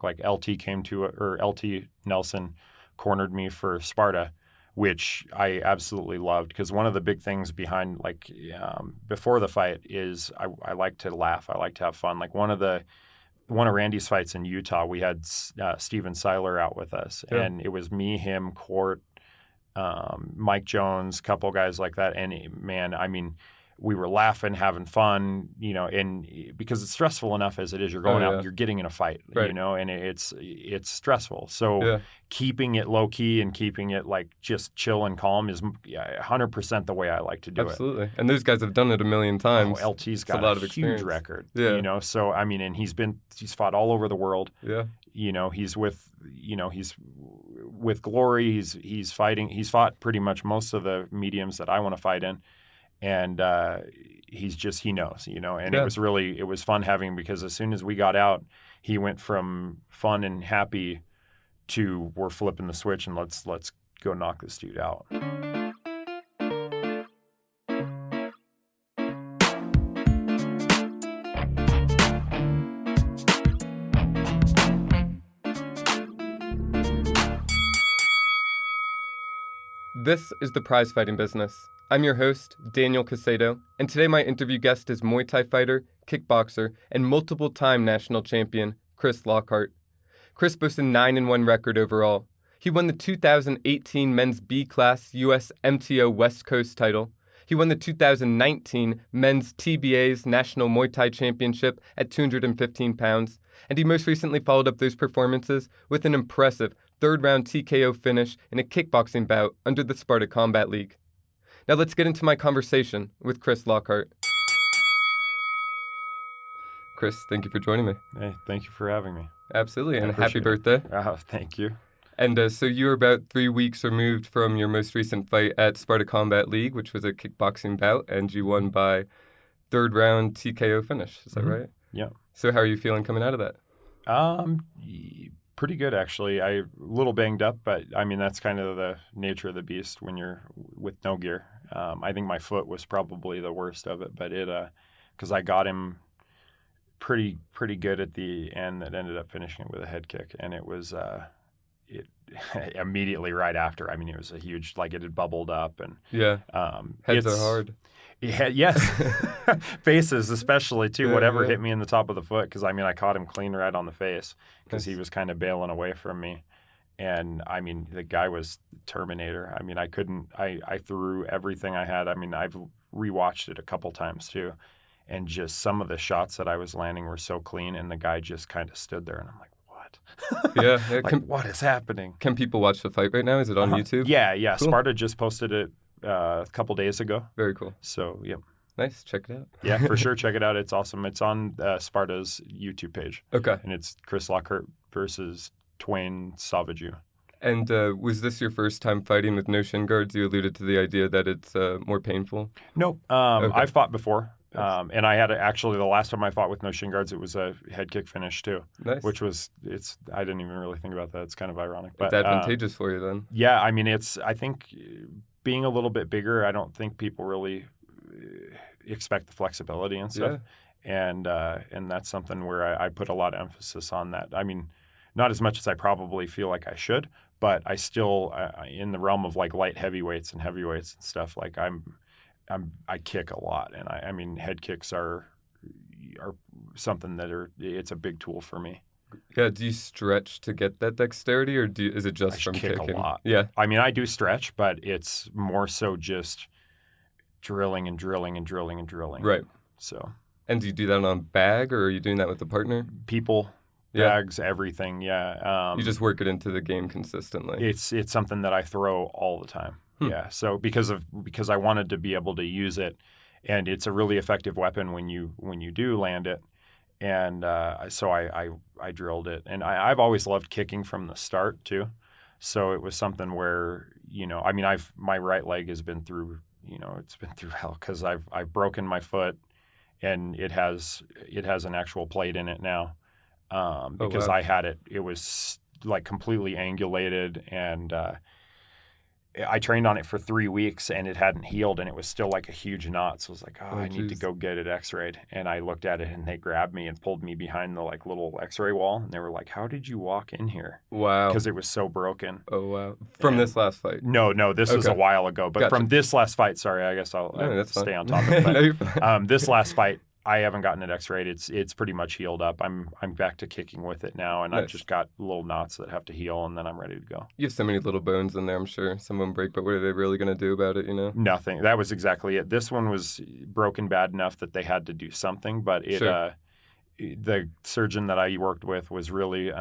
Like LT Nelson cornered me for Sparta, which I absolutely loved, because one of the big things behind before the fight is I like to laugh. I like to have fun. Like one of Randy's fights in Utah, we had Steven Seiler out with us, and it was me, him, Court, Mike Jones, a couple guys like that. And man, I mean, we were laughing, having fun, and because it's stressful enough as it is. You're going out, you're getting in a fight, and it's stressful. So keeping it low key and keeping it like just chill and calm is 100% the way I like to do it. Absolutely. And those guys have done it a million times. Oh, LT's got a lot of huge record. Yeah. So I mean, and he's fought all over the world. Yeah. He's with Glory. He's fought pretty much most of the mediums that I want to fight in. And he knows, and it was fun having, because as soon as we got out, he went from fun and happy to we're flipping the switch and let's go knock this dude out. This is the Prize Fighting Business. I'm your host, Daniel Casado, and today my interview guest is Muay Thai fighter, kickboxer, and multiple-time national champion, Chris Lockhart. Chris boasts a 9-1 record overall. He won the 2018 Men's B-Class USMTO West Coast title. He won the 2019 Men's TBAs National Muay Thai Championship at 215 pounds, and he most recently followed up those performances with an impressive third-round TKO finish in a kickboxing bout under the Sparta Combat League. Now let's get into my conversation with Chris Lockhart. Chris, thank you for joining me. Hey, thank you for having me. Absolutely, and happy birthday. Oh, thank you. And so you're about 3 weeks removed from your most recent fight at Sparta Combat League, which was a kickboxing bout, and you won by third-round TKO finish. Is that right? Yeah. So how are you feeling coming out of that? Pretty good, actually. A little banged up, but I mean, that's kind of the nature of the beast when you're with no gear. I think my foot was probably the worst of it, but because I got him pretty good at the end, that ended up finishing it with a head kick, and it was immediately right after. I mean, it was a huge, it had bubbled up, and heads are hard. Yeah, yes, faces especially too. Whatever hit me in the top of the foot, because I mean, I caught him clean right on the face because he was kind of bailing away from me, and I mean, the guy was Terminator. I mean, I threw everything I had. I mean, I've rewatched it a couple times too, and just some of the shots that I was landing were so clean, and the guy just kind of stood there, and I'm like, what? What is happening? Can people watch the fight right now? Is it on YouTube? Yeah. Cool. Sparta just posted it a couple days ago. Very cool. So, yep. Nice. Check it out. Yeah, for sure. Check it out. It's awesome. It's on Sparta's YouTube page. Okay. And it's Chris Lockhart versus Twain Savaju. And was this your first time fighting with no shin guards? You alluded to the idea that it's more painful. Nope. I've fought before. And I had actually, the last time I fought with no shin guards, it was a head kick finish too. Nice. Which was, I didn't even really think about that. It's kind of ironic. But, it's advantageous for you then. Yeah, I mean, I think being a little bit bigger, I don't think people really expect the flexibility and stuff. Yeah. And that's something where I put a lot of emphasis on that. I mean, not as much as I probably feel like I should, but I still, in the realm of light heavyweights and heavyweights and stuff, I kick a lot, and I mean, head kicks are something it's a big tool for me. Yeah, do you stretch to get that dexterity, or is it just from kicking? A lot. Yeah, I mean, I do stretch, but it's more so just drilling and drilling and drilling and drilling. Right. So. And do you do that on bag, or are you doing that with a partner? People. Bags, everything. Yeah. You just work it into the game consistently. It's something that I throw all the time. Yeah, so because I wanted to be able to use it, and it's a really effective weapon when you do land it, and so I drilled it, and I've always loved kicking from the start too, so it was something where I mean my right leg has been through it's been through hell, because I've broken my foot, and it has an actual plate in it now, because I had it was completely angulated, and I trained on it for 3 weeks and it hadn't healed and it was still like a huge knot. So I was like, oh, I need to go get it x-rayed. And I looked at it and they grabbed me and pulled me behind the like little x-ray wall. And they were like, how did you walk in here? Wow. Because it was so broken. Oh, wow. From this last fight? No, this was a while ago. But from this last fight, sorry, I guess I'll stay on topic. But this last fight, I haven't gotten it x-rayed. It's pretty much healed up. I'm back to kicking with it now, and I've just got little knots that have to heal, and then I'm ready to go. You have so many little bones in there, I'm sure. Some of them break, but what are they really going to do about it, you know? Nothing. That was exactly it. This one was broken bad enough that they had to do something, but the surgeon that I worked with was really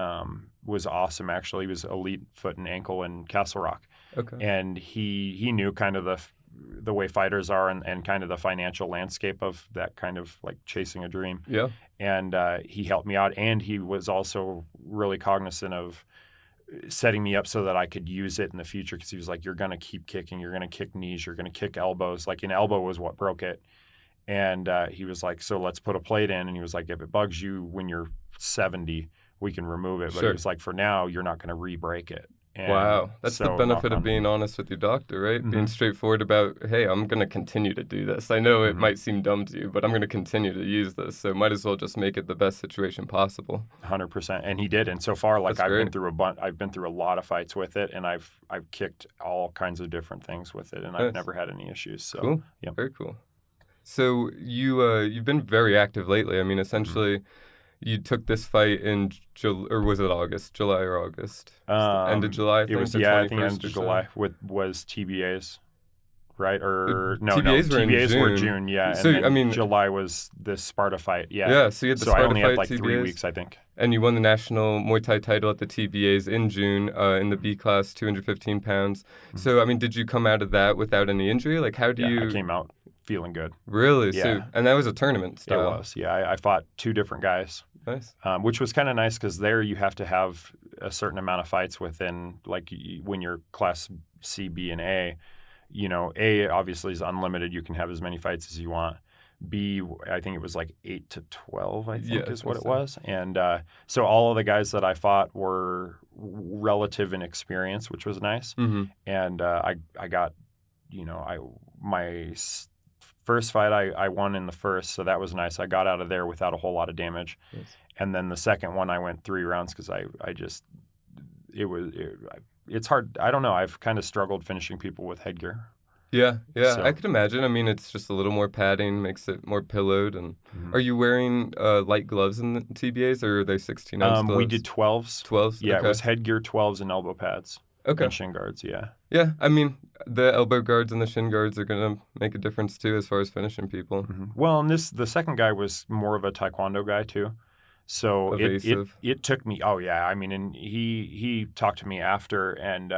was awesome, actually. He was elite foot and ankle in Castle Rock. Okay. And he knew kind of the way fighters are and kind of the financial landscape of that kind of like chasing a dream. Yeah. And he helped me out. And he was also really cognizant of setting me up so that I could use it in the future because he was like, you're going to keep kicking. You're going to kick knees. You're going to kick elbows. Like an elbow was what broke it. And he was like, so let's put a plate in. And he was like, if it bugs you when you're 70, we can remove it. But he was like, for now, you're not going to re-break it. And wow. That's the benefit of being honest with your doctor, right? Mm-hmm. Being straightforward about, hey, I'm going to continue to do this. I know it might seem dumb to you, but I'm going to continue to use this. So might as well just make it the best situation possible. 100%. And he did. And so far, like I've been through a lot of fights with it, and I've kicked all kinds of different things with it, and I've never had any issues. So cool. Yeah. Very cool. So you've been very active lately. I mean, essentially, you took this fight in or was it August? July or August? End of July, I think. It was, I think end of July was TBAs, right? Or TBAs were June, yeah. So, and then July was the Sparta fight, yeah. Yeah, so you had the Sparta I only fight, had like TBAs, 3 weeks, I think. And you won the national Muay Thai title at the TBAs in June in the B class, 215 pounds. Mm-hmm. So, I mean, did you come out of that without any injury? Like, how do you... I came out feeling good. Really? Yeah. So, and that was a tournament style? It was, yeah. I fought 2 different guys. Nice. Which was kind of nice because there you have to have a certain amount of fights within, like when you're class C, B, and A. You know, A obviously is unlimited. You can have as many fights as you want. B, I think it was like 8 to 12, I think is what it was. And so all of the guys that I fought were relative in experience, which was nice. Mm-hmm. And I got, my first fight, I won in the first, so that was nice. I got out of there without a whole lot of damage. Yes. And then the second one, I went 3 rounds because it's hard. I don't know. I've kind of struggled finishing people with headgear. Yeah, so. I could imagine. I mean, it's just a little more padding, makes it more pillowed. And are you wearing light gloves in the TBAs, or are they 16-ounce gloves? We did 12s. 12s? Yeah, okay. It was headgear, 12s, and elbow pads. Okay. And shin guards, yeah. Yeah, I mean, the elbow guards and the shin guards are going to make a difference, too, as far as finishing people. Mm-hmm. Well, and the second guy was more of a taekwondo guy, too. So it took me, oh, yeah. I mean, and he talked to me after, and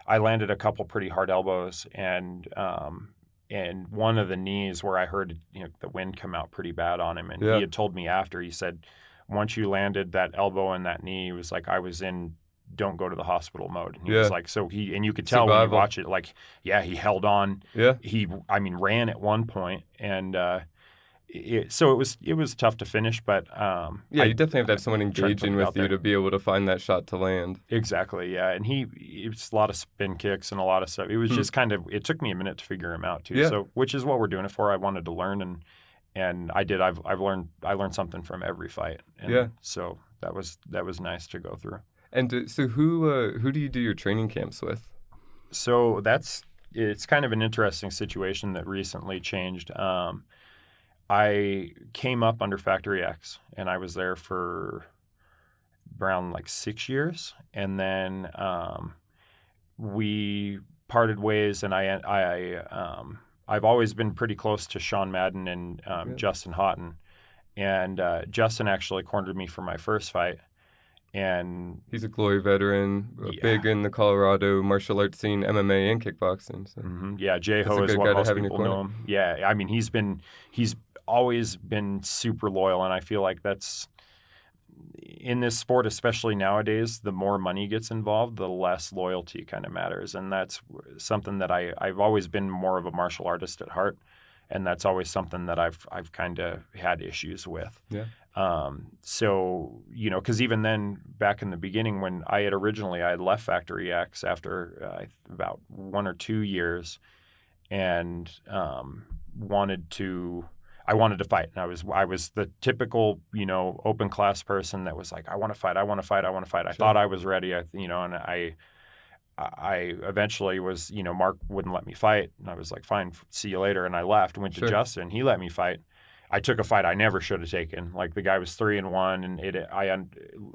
I landed a couple pretty hard elbows, and one of the knees where I heard the wind come out pretty bad on him. And he had told me after, he said, once you landed that elbow and that knee, he was like, I was in don't go to the hospital mode. And he was like, and you could tell when you watch it, like, he held on. Yeah. He ran at one point, and so it was tough to finish, but you definitely have to have someone engaging with you to be able to find that shot to land. Exactly, yeah. And it was a lot of spin kicks and a lot of stuff. It was just kind of, it took me a minute to figure him out too. Yeah. So, which is what we're doing it for. I wanted to learn, and I did. I learned something from every fight. And so that was nice to go through. And so who do you do your training camps with? So it's kind of an interesting situation that recently changed. I came up under Factory X, and I was there for around like 6 years, and then we parted ways. And I've always been pretty close to Sean Madden and Justin Houghton, and Justin actually cornered me for my first fight. And he's a Glory veteran, big in the Colorado martial arts scene, MMA and kickboxing. So. Mm-hmm. Yeah, J-Ho is what most people know him. Yeah, I mean, he's always been super loyal, and I feel like that's in this sport, especially nowadays, the more money gets involved, the less loyalty kind of matters, and that's something that I've always been more of a martial artist at heart, and that's always something that I've kind of had issues with. Yeah. So, because even then, back in the beginning, when I had left Factory X after about 1 or 2 years, and I wanted to fight. And I was the typical, open class person that was like, I want to fight, I want to fight, I want to fight. I Sure. thought I was ready, and I eventually was, Mark wouldn't let me fight, and I was like, fine, see you later, and I left, went to Sure. Justin. He let me fight. I took a fight I never should have taken. Like, the guy was 3-1, and I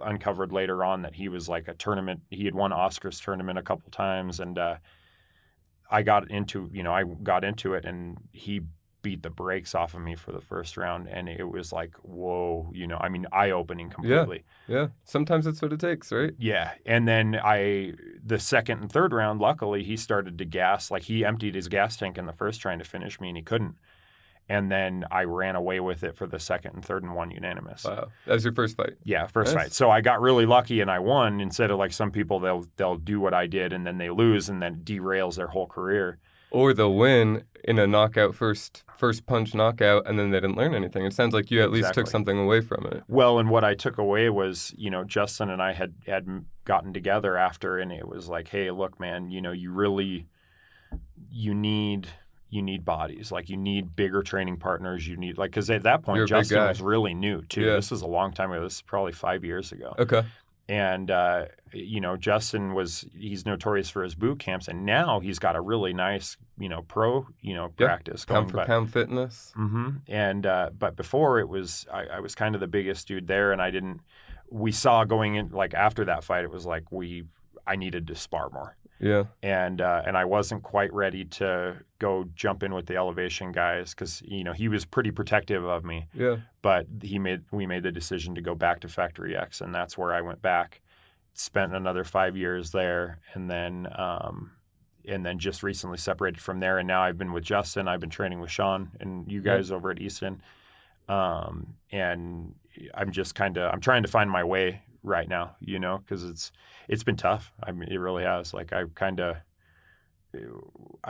uncovered later on that he was like a tournament. He had won Oscar's tournament a couple times, and I got into it, and he beat the brakes off of me for the first round, and it was like, whoa, eye-opening completely. Yeah. Sometimes that's what it takes, right? Yeah. And then the second and third round, luckily, he started to gas. Like, he emptied his gas tank in the first trying to finish me, and he couldn't. And then I ran away with it for the second and third and won unanimous. Wow. That was your first fight? Yeah, first fight. So I got really lucky and I won, instead of like some people, they'll do what I did and then they lose and then derails their whole career. Or they'll win in a knockout, first punch knockout, and then they didn't learn anything. It sounds like you at least took something away from it. Well, and what I took away was, Justin and I had gotten together after, and it was like, hey, look, man, you need bodies. Like, you need bigger training partners. You need, like, because at that point, Justin was really new too. Yeah. This was a long time ago. This is probably 5 years ago. Okay. And, Justin he's notorious for his boot camps, and now he's got a really nice, pro, practice going. Pound for pound fitness. Mm-hmm. And, but before it was, I was kind of the biggest dude there, and we saw going in, like, after that fight, it was like I needed to spar more. Yeah. And I wasn't quite ready to go jump in with the elevation guys because, he was pretty protective of me. Yeah. But we made the decision to go back to Factory X, and that's where I went back, spent another 5 years there, and then just recently separated from there. And now I've been with Justin. I've been training with Sean and you guys over at Easton. And I'm just I'm trying to find my way right now, because it's been tough. I mean, it really has. Like, I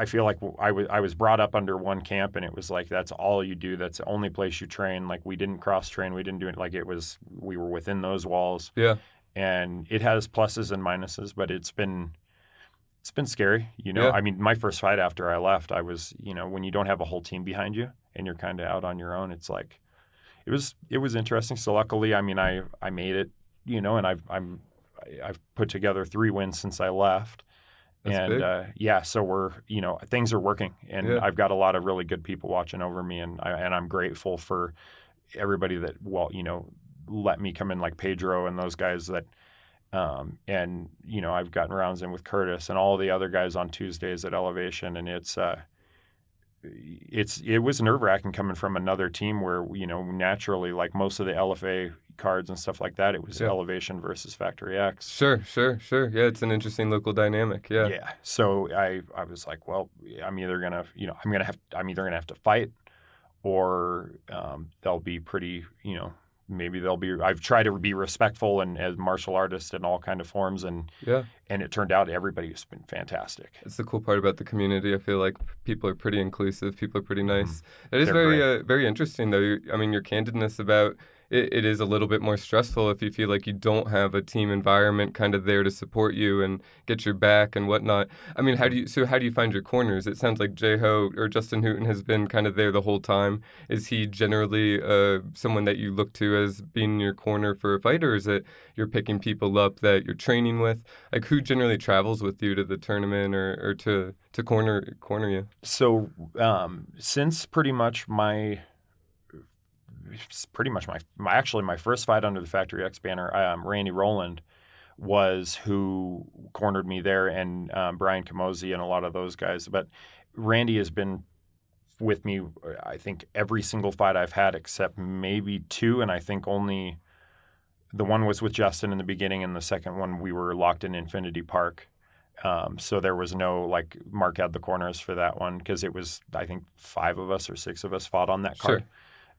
feel like I was brought up under one camp, and it was like, that's all you do. That's the only place you train. Like, we didn't cross train. We didn't do it. Like, we were within those walls. Yeah. And it has pluses and minuses, but it's been scary. Yeah. I mean, my first fight after I left, I was, when you don't have a whole team behind you and you're kind of out on your own, it's like, it was interesting. So luckily, I mean, I made it, and I've put together 3 wins since I left. That's big. So we're, things are working, and I've got a lot of really good people watching over me, and I'm grateful for everybody that, let me come in, like Pedro and those guys that, and, I've gotten rounds in with Curtis and all the other guys on Tuesdays at Elevation, and it was nerve-wracking coming from another team where, naturally, like most of the LFA cards and stuff like that, it was Elevation versus Factory X. Sure. Yeah, it's an interesting local dynamic. Yeah. Yeah. So I was like, well, I'm either gonna have to fight, or they'll be pretty, maybe they'll be. I've tried to be respectful and as martial artist in all kind of forms, and it turned out everybody's been fantastic. It's the cool part about the community. I feel like people are pretty inclusive. People are pretty nice. That is They're very interesting, though. I mean, your candidness about it is a little bit more stressful if you feel like you don't have a team environment kind of there to support you and get your back and whatnot. I mean, how do you find your corners? It sounds like J-Ho or Justin Hooten has been kind of there the whole time. Is he generally someone that you look to as being in your corner for a fight, or is it you're picking people up that you're training with? Like, who generally travels with you to the tournament or to corner you? So since pretty much my first fight under the Factory X banner, Randy Rowland was who cornered me there, and Brian Camozzi and a lot of those guys. But Randy has been with me, I think, every single fight I've had except maybe 2, and I think only the one was with Justin in the beginning, and the second one we were locked in Infinity Park. So there was no, like, Mark had the corners for that one because it was, I think, 5 of us or 6 of us fought on that card.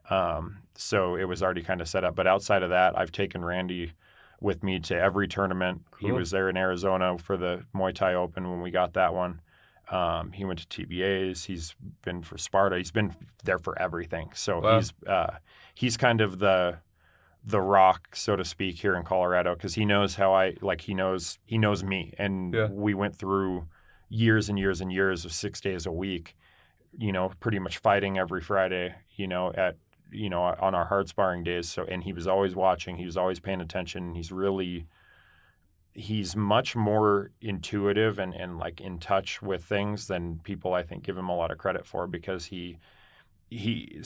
Sure. So it was already kind of set up. But outside of that, I've taken Randy with me to every tournament. Cool. He was there in Arizona for the Muay Thai Open when we got that one. He went to TBAs. He's been for Sparta. He's been there for everything. So wow. He's kind of the the rock, so to speak, here in Colorado, because he knows how he knows me, and Yeah. we went through years and years and years of 6 days a week, pretty much fighting every Friday, on our hard sparring days. So, and he was always watching, he was always paying attention. He's much more intuitive and like in touch with things than people, I think, give him a lot of credit for, because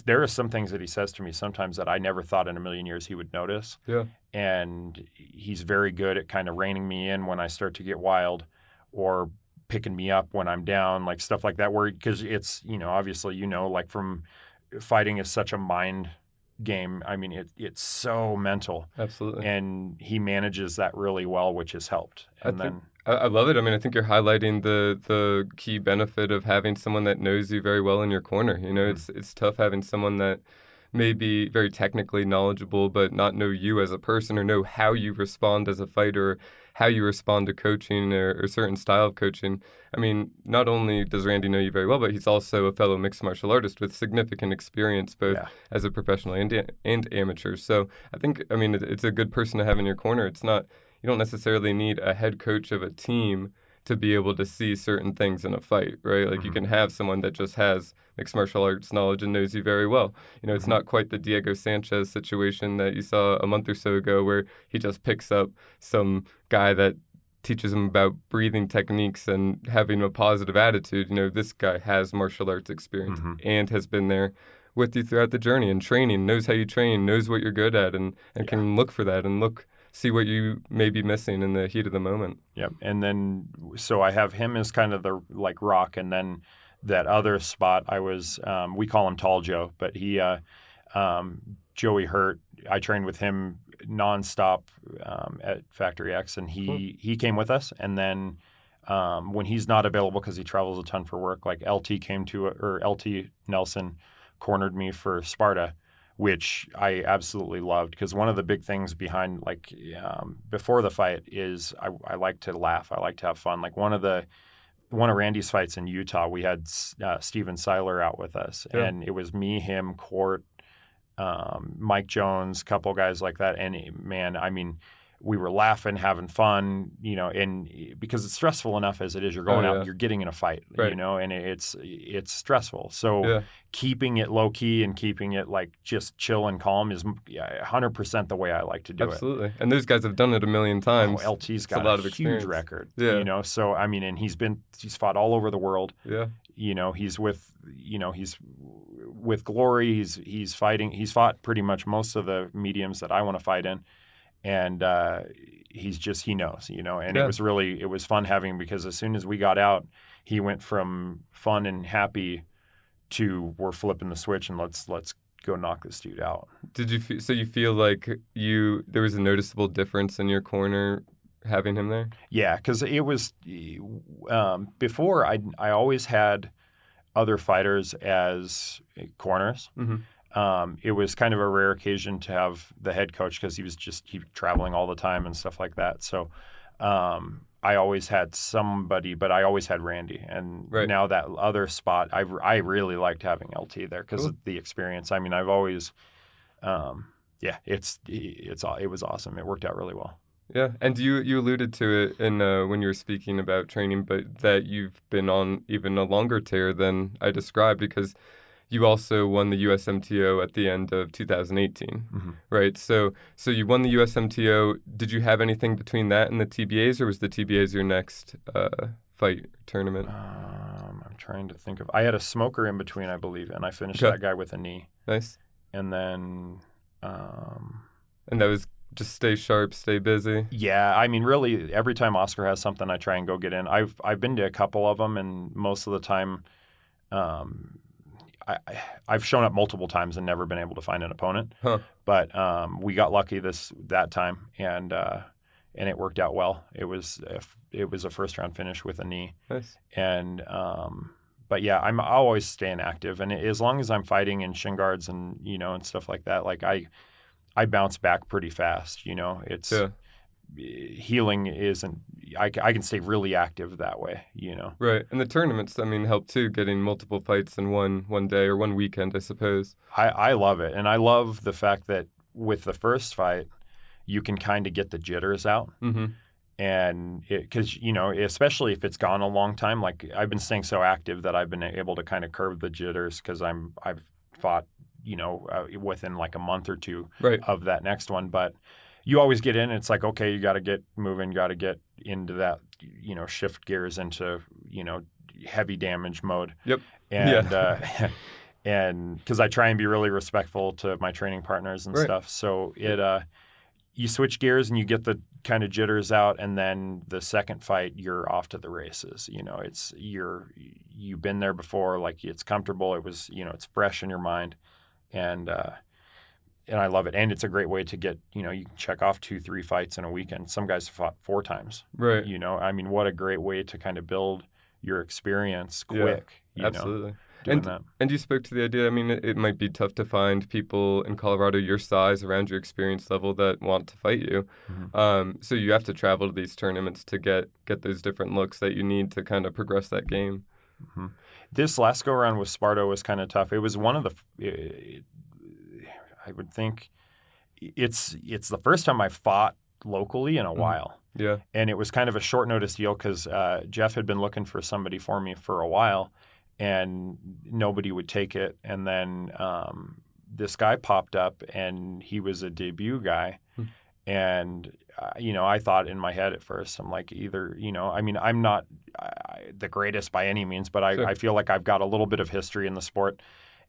there are some things that he says to me sometimes that I never thought in a million years he would notice. Yeah. And he's very good at kind of reining me in when I start to get wild, or picking me up when I'm down, like stuff like that, because it's, obviously, like from fighting is such a mind game. I mean, it's so mental. Absolutely. And he manages that really well, which has helped. And I love it. I mean, I think you're highlighting the key benefit of having someone that knows you very well in your corner. It's tough having someone that may be very technically knowledgeable but not know you as a person, or know how you respond as a fighter, how you respond to coaching or a certain style of coaching. I mean, not only does Randy know you very well, but he's also a fellow mixed martial artist with significant experience, both as a professional and amateur. So I think, it's a good person to have in your corner. It's not, you don't necessarily need a head coach of a team to be able to see certain things in a fight, right? Like you can have someone that just has mixed martial arts knowledge and knows you very well. It's not quite the Diego Sanchez situation that you saw a month or so ago, where he just picks up some guy that teaches him about breathing techniques and having a positive attitude. This guy has martial arts experience and has been there with you throughout the journey and training, knows how you train, knows what you're good at, and can look for that and see what you may be missing in the heat of the moment. Yep. And then, so I have him as kind of the like rock, and then that other spot we call him Tall Joe, but Joey Hurt, I trained with him nonstop at Factory X, and he came with us. And then when he's not available, because he travels a ton for work, like LT Nelson cornered me for Sparta, which I absolutely loved, because one of the big things behind before the fight is I like to laugh. I like to have fun. Like one of Randy's fights in Utah, we had Steven Seiler out with us, and it was me, him, Court, Mike Jones, a couple guys like that. And man, I mean, we were laughing, having fun, and because it's stressful enough as it is. You're going out, you're getting in a fight, right. And it's stressful. So keeping it low key and keeping it like just chill and calm is 100% the way I like to do it. Absolutely. And those guys have done it a million times. LT's got a huge record, So I mean, and he's fought all over the world. Yeah. He's with Glory. He's fought pretty much most of the mediums that I want to fight in. And he knows, and it was fun having him, because as soon as we got out, he went from fun and happy to we're flipping the switch and let's go knock this dude out. Did you feel like there was a noticeable difference in your corner having him there? Yeah, because it was before I always had other fighters as corners. Mm-hmm. It was kind of a rare occasion to have the head coach, because he was traveling all the time and stuff like that. So I always had somebody, but I always had Randy. And now that other spot, I really liked having LT there because of the experience. I mean, I've always, it was awesome. It worked out really well. Yeah, and you alluded to it in when you were speaking about training, but that you've been on even a longer tear than I described, because you also won the USMTO at the end of 2018, right? So you won the USMTO. Did you have anything between that and the TBAs, or was the TBAs your next fight tournament? I'm trying to think of. I had a smoker in between, I believe, and I finished that guy with a knee. Nice. And then, and that was just stay sharp, stay busy. Yeah, I mean, really, every time Oscar has something, I try and go get in. I've been to a couple of them, and most of the time, I've shown up multiple times and never been able to find an opponent. But we got lucky that time, and it worked out well. It was a first round finish with a knee. Nice. And but yeah, I'm always staying active, and as long as I'm fighting in shin guards and and stuff like that, like I bounce back pretty fast. It's healing isn't. I can stay really active that way. Right, and the tournaments, I mean, help too. Getting multiple fights in one day or one weekend, I suppose. I love it, and I love the fact that with the first fight, you can kind of get the jitters out. Mm-hmm. And because, especially if it's gone a long time, like I've been staying so active that I've been able to kind of curb the jitters because I've fought, within like a month or two Right. of that next one. But you always get in. It's like, okay, you got to get moving, got to get into that, shift gears into, heavy damage mode. Yep. And, and because I try and be really respectful to my training partners and Right. stuff. So you switch gears and you get the kind of jitters out, and then the second fight you're off to the races. You've been there before, like it's comfortable. It was, it's fresh in your mind, and I love it. And it's a great way to get, you can check off 2-3 fights in a weekend. Some guys fought 4 times. Right. What a great way to kind of build your experience quick. Absolutely. Doing that. And you spoke to the idea, it might be tough to find people in Colorado your size, around your experience level, that want to fight you. Mm-hmm. So you have to travel to these tournaments to get those different looks that you need to kind of progress that game. Mm-hmm. This last go-around with Sparta was kind of tough. It was one of the I would think it's the first time I fought locally in a while. Yeah. And it was kind of a short notice deal because Jeff had been looking for somebody for me for a while, and nobody would take it. And then this guy popped up, and he was a debut guy. And, I thought in my head at first, I'm like, either, I'm not the greatest by any means, but Sure. I feel like I've got a little bit of history in the sport.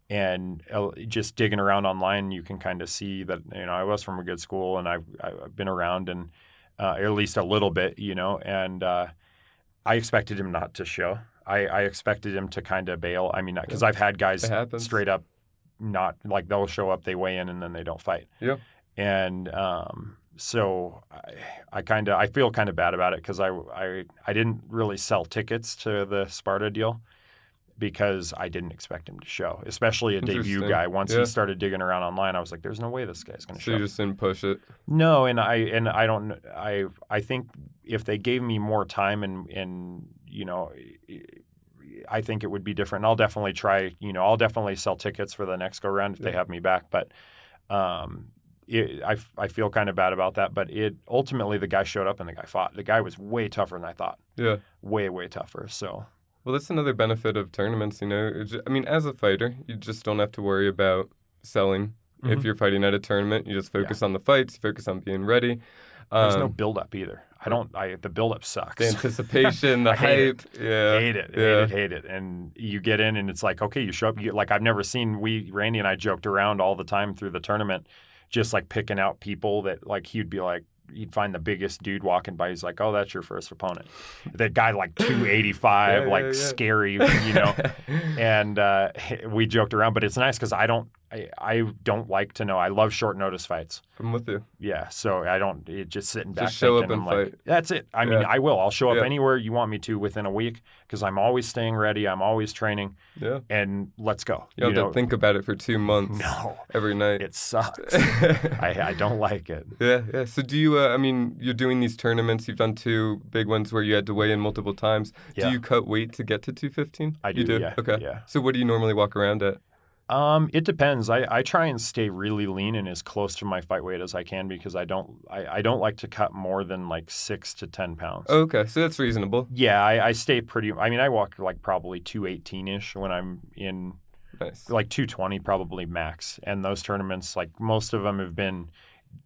And just digging around online, you can kind of see that, I was from a good school, and I've been around, and at least a little bit, and I expected him not to show. I expected him to kind of bail. Because I've had guys straight up not, like, they'll show up, they weigh in, and then they don't fight. Yeah. And so I feel kind of bad about it because I didn't really sell tickets to the Sparta deal, because I didn't expect him to show, especially a debut guy. Once he started digging around online, I was like, "There's no way this guy's going to show." So you just didn't push it? No, and I think if they gave me more time and I think it would be different. I'll definitely try. I'll definitely sell tickets for the next go round if they have me back. But I feel kind of bad about that. But ultimately the guy showed up and the guy fought. The guy was way tougher than I thought. Yeah, way tougher. So. Well, that's another benefit of tournaments, as a fighter, you just don't have to worry about selling. Mm-hmm. If you're fighting at a tournament, you just focus on the fights, you focus on being ready. There's no build-up either. The build-up sucks. The anticipation, the hype. Hate it. And you get in, and it's like, okay, you show up. I've never seen, Randy and I joked around all the time through the tournament, just like picking out people that, like, he'd find the biggest dude walking by. He's like, "Oh, that's your first opponent." That guy, like 285, scary, And we joked around, but it's nice because I don't like to know. I love short notice fights. I'm with you. Yeah, so I don't just sitting back. Just show thinking, up and I'm fight. That's it. I will. I'll show up anywhere you want me to within a week because I'm always staying ready. I'm always training. Yeah. And let's go. You don't have to think about it for 2 months. No. Every night. It sucks. I don't like it. Yeah. So do you, you're doing these tournaments. You've done 2 big ones where you had to weigh in multiple times. Yeah. Do you cut weight to get to 215? I do, You do? yeah. Okay. Yeah. So what do you normally walk around at? It depends. I try and stay really lean and as close to my fight weight as I can because I don't like to cut more than like 6 to 10 pounds. Oh, okay, so that's reasonable. Yeah, I stay pretty. I walk like probably 218-ish when I'm in. Nice. Like 220 probably max. And those tournaments, like most of them have been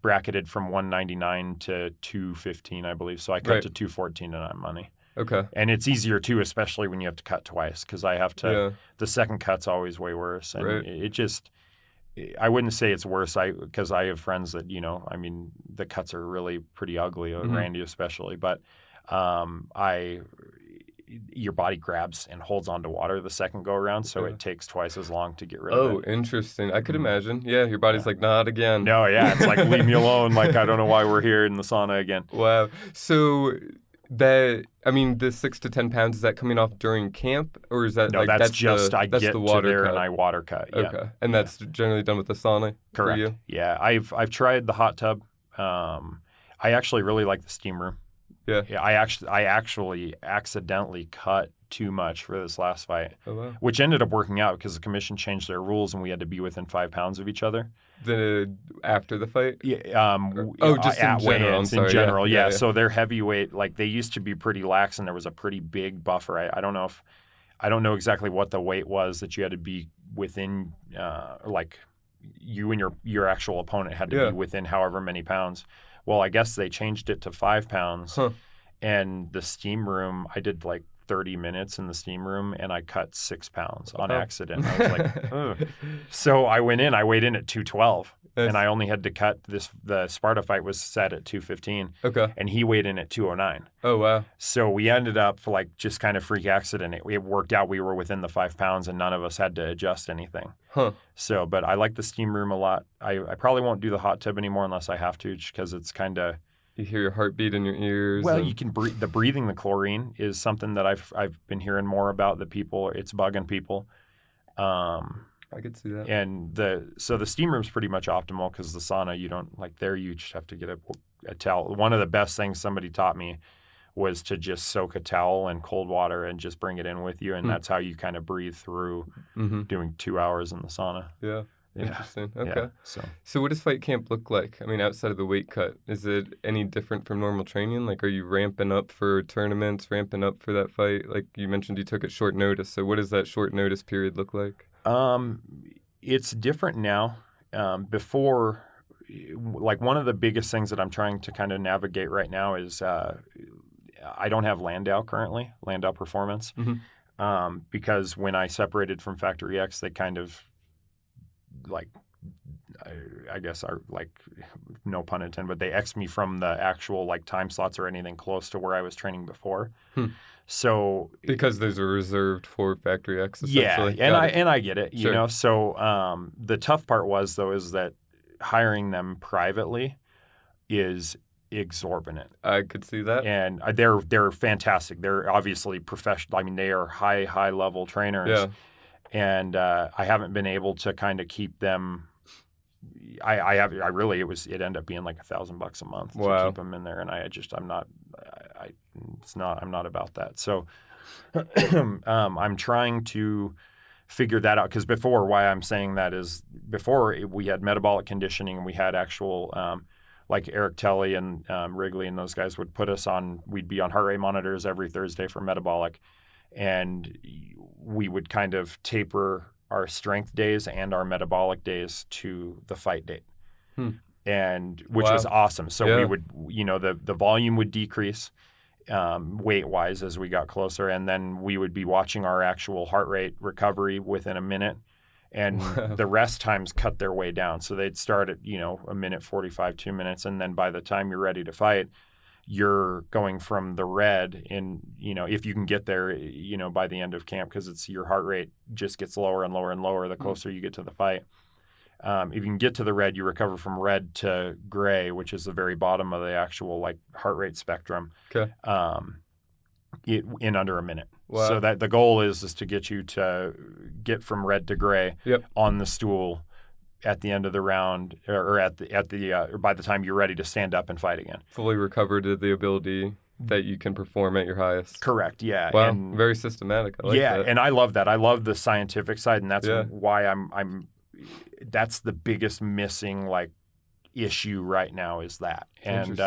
bracketed from 199 to 215, I believe. So I cut to 214 and I'm money. Okay. And it's easier too, especially when you have to cut twice because I have to. Yeah. The second cut's always way worse, and Right. it just. I wouldn't say it's worse. Because I have friends that the cuts are really pretty ugly, Randy especially. But your body grabs and holds onto water the second go around, so it takes twice as long to get rid of it. Oh, interesting. I could imagine. Yeah, your body's like, not again. No, yeah, it's like leave me alone. Like I don't know why we're here in the sauna again. Wow. So. The 6 to 10 pounds, is that coming off during camp, or is that no? like that's just I get the water to there cut? and I water cut. Yeah. Okay, and that's generally done with the sauna. Correct. For you? Yeah, I've tried the hot tub. I actually really like the steam room. Yeah. I actually accidentally cut too much for this last fight, Oh, wow. which ended up working out because the commission changed their rules and we had to be within 5 pounds of each other. After the fight? Yeah, Just in at general. I'm weigh-ins, sorry. in general, Yeah. So their heavyweight, like they used to be pretty lax, and there was a pretty big buffer. I don't know exactly what the weight was that you had to be within, like you and your actual opponent had to be within however many pounds. Well, I guess they changed it to 5 pounds, and the steam room, I did like 30 minutes in the steam room, and I cut 6 pounds on accident. I was like, ugh. So I weighed in at 212, and I only had to cut the Sparta fight was set at 215. Okay. And he weighed in at 209. Oh, wow. So we ended up like just kind of freak accident. It worked out. We were within the 5 pounds, and none of us had to adjust anything. So, but I like the steam room a lot. I probably won't do the hot tub anymore unless I have to, just because it's kind of... You hear your heartbeat in your ears. Well, you can breathe. The breathing the chlorine is something that I've been hearing more about. It's bugging people. I could see that. And the steam room's pretty much optimal because the sauna, you don't like there. You just have to get a towel. One of the best things somebody taught me was to just soak a towel in cold water and just bring it in with you, and that's how you kind of breathe through doing 2 hours in the sauna. Yeah. Interesting. Okay. Yeah, so what does fight camp look like? I mean, outside of the weight cut, is it any different from normal training? Like, are you ramping up for tournaments, ramping up for that fight? Like you mentioned, you took it short notice. So what does that short notice period look like? It's different now. Before, like one of the biggest things that I'm trying to kind of navigate right now is I don't have Landale currently, Landale Performance, because when I separated from Factory X, they kind of like, I guess are like, no pun intended, but they X'd me from the actual like time slots or anything close to where I was training before. So because those are reserved for Factory X, essentially. Yeah, and I get it, you know. So the tough part is that hiring them privately is exorbitant. I could see that. And they're fantastic. They're obviously professional. I mean, they are high level trainers. Yeah. And I haven't been able to kind of keep them. It ended up being like $1,000 a month to keep them in there, and I'm not about that. So I'm trying to figure that out because why I'm saying that is before we had metabolic conditioning and we had actual like Eric Telly and Wrigley and those guys would put us on. We'd be on heart rate monitors every Thursday for metabolic, and we would kind of taper our strength days and our metabolic days to the fight date, and which was awesome. So we would, the volume would decrease weight wise as we got closer, and then we would be watching our actual heart rate recovery within a minute, and the rest times cut their way down. So they'd start at a minute 45, 2 minutes, and then by the time you're ready to fight, you're going from the red in, if you can get there, by the end of camp, because it's your heart rate just gets lower and lower and lower the closer you get to the fight. If you can get to the red, you recover from red to gray, which is the very bottom of the actual like heart rate spectrum. Okay. In under a minute. Wow. So that the goal is to get you to get from red to gray on the stool at the end of the round, or by the time you're ready to stand up and fight again. Fully recovered to the ability that you can perform at your highest. Correct. Yeah. Wow. And very systematic. I like that. And I love that. I love the scientific side, and that's why I'm. That's the biggest missing like issue right now is that. And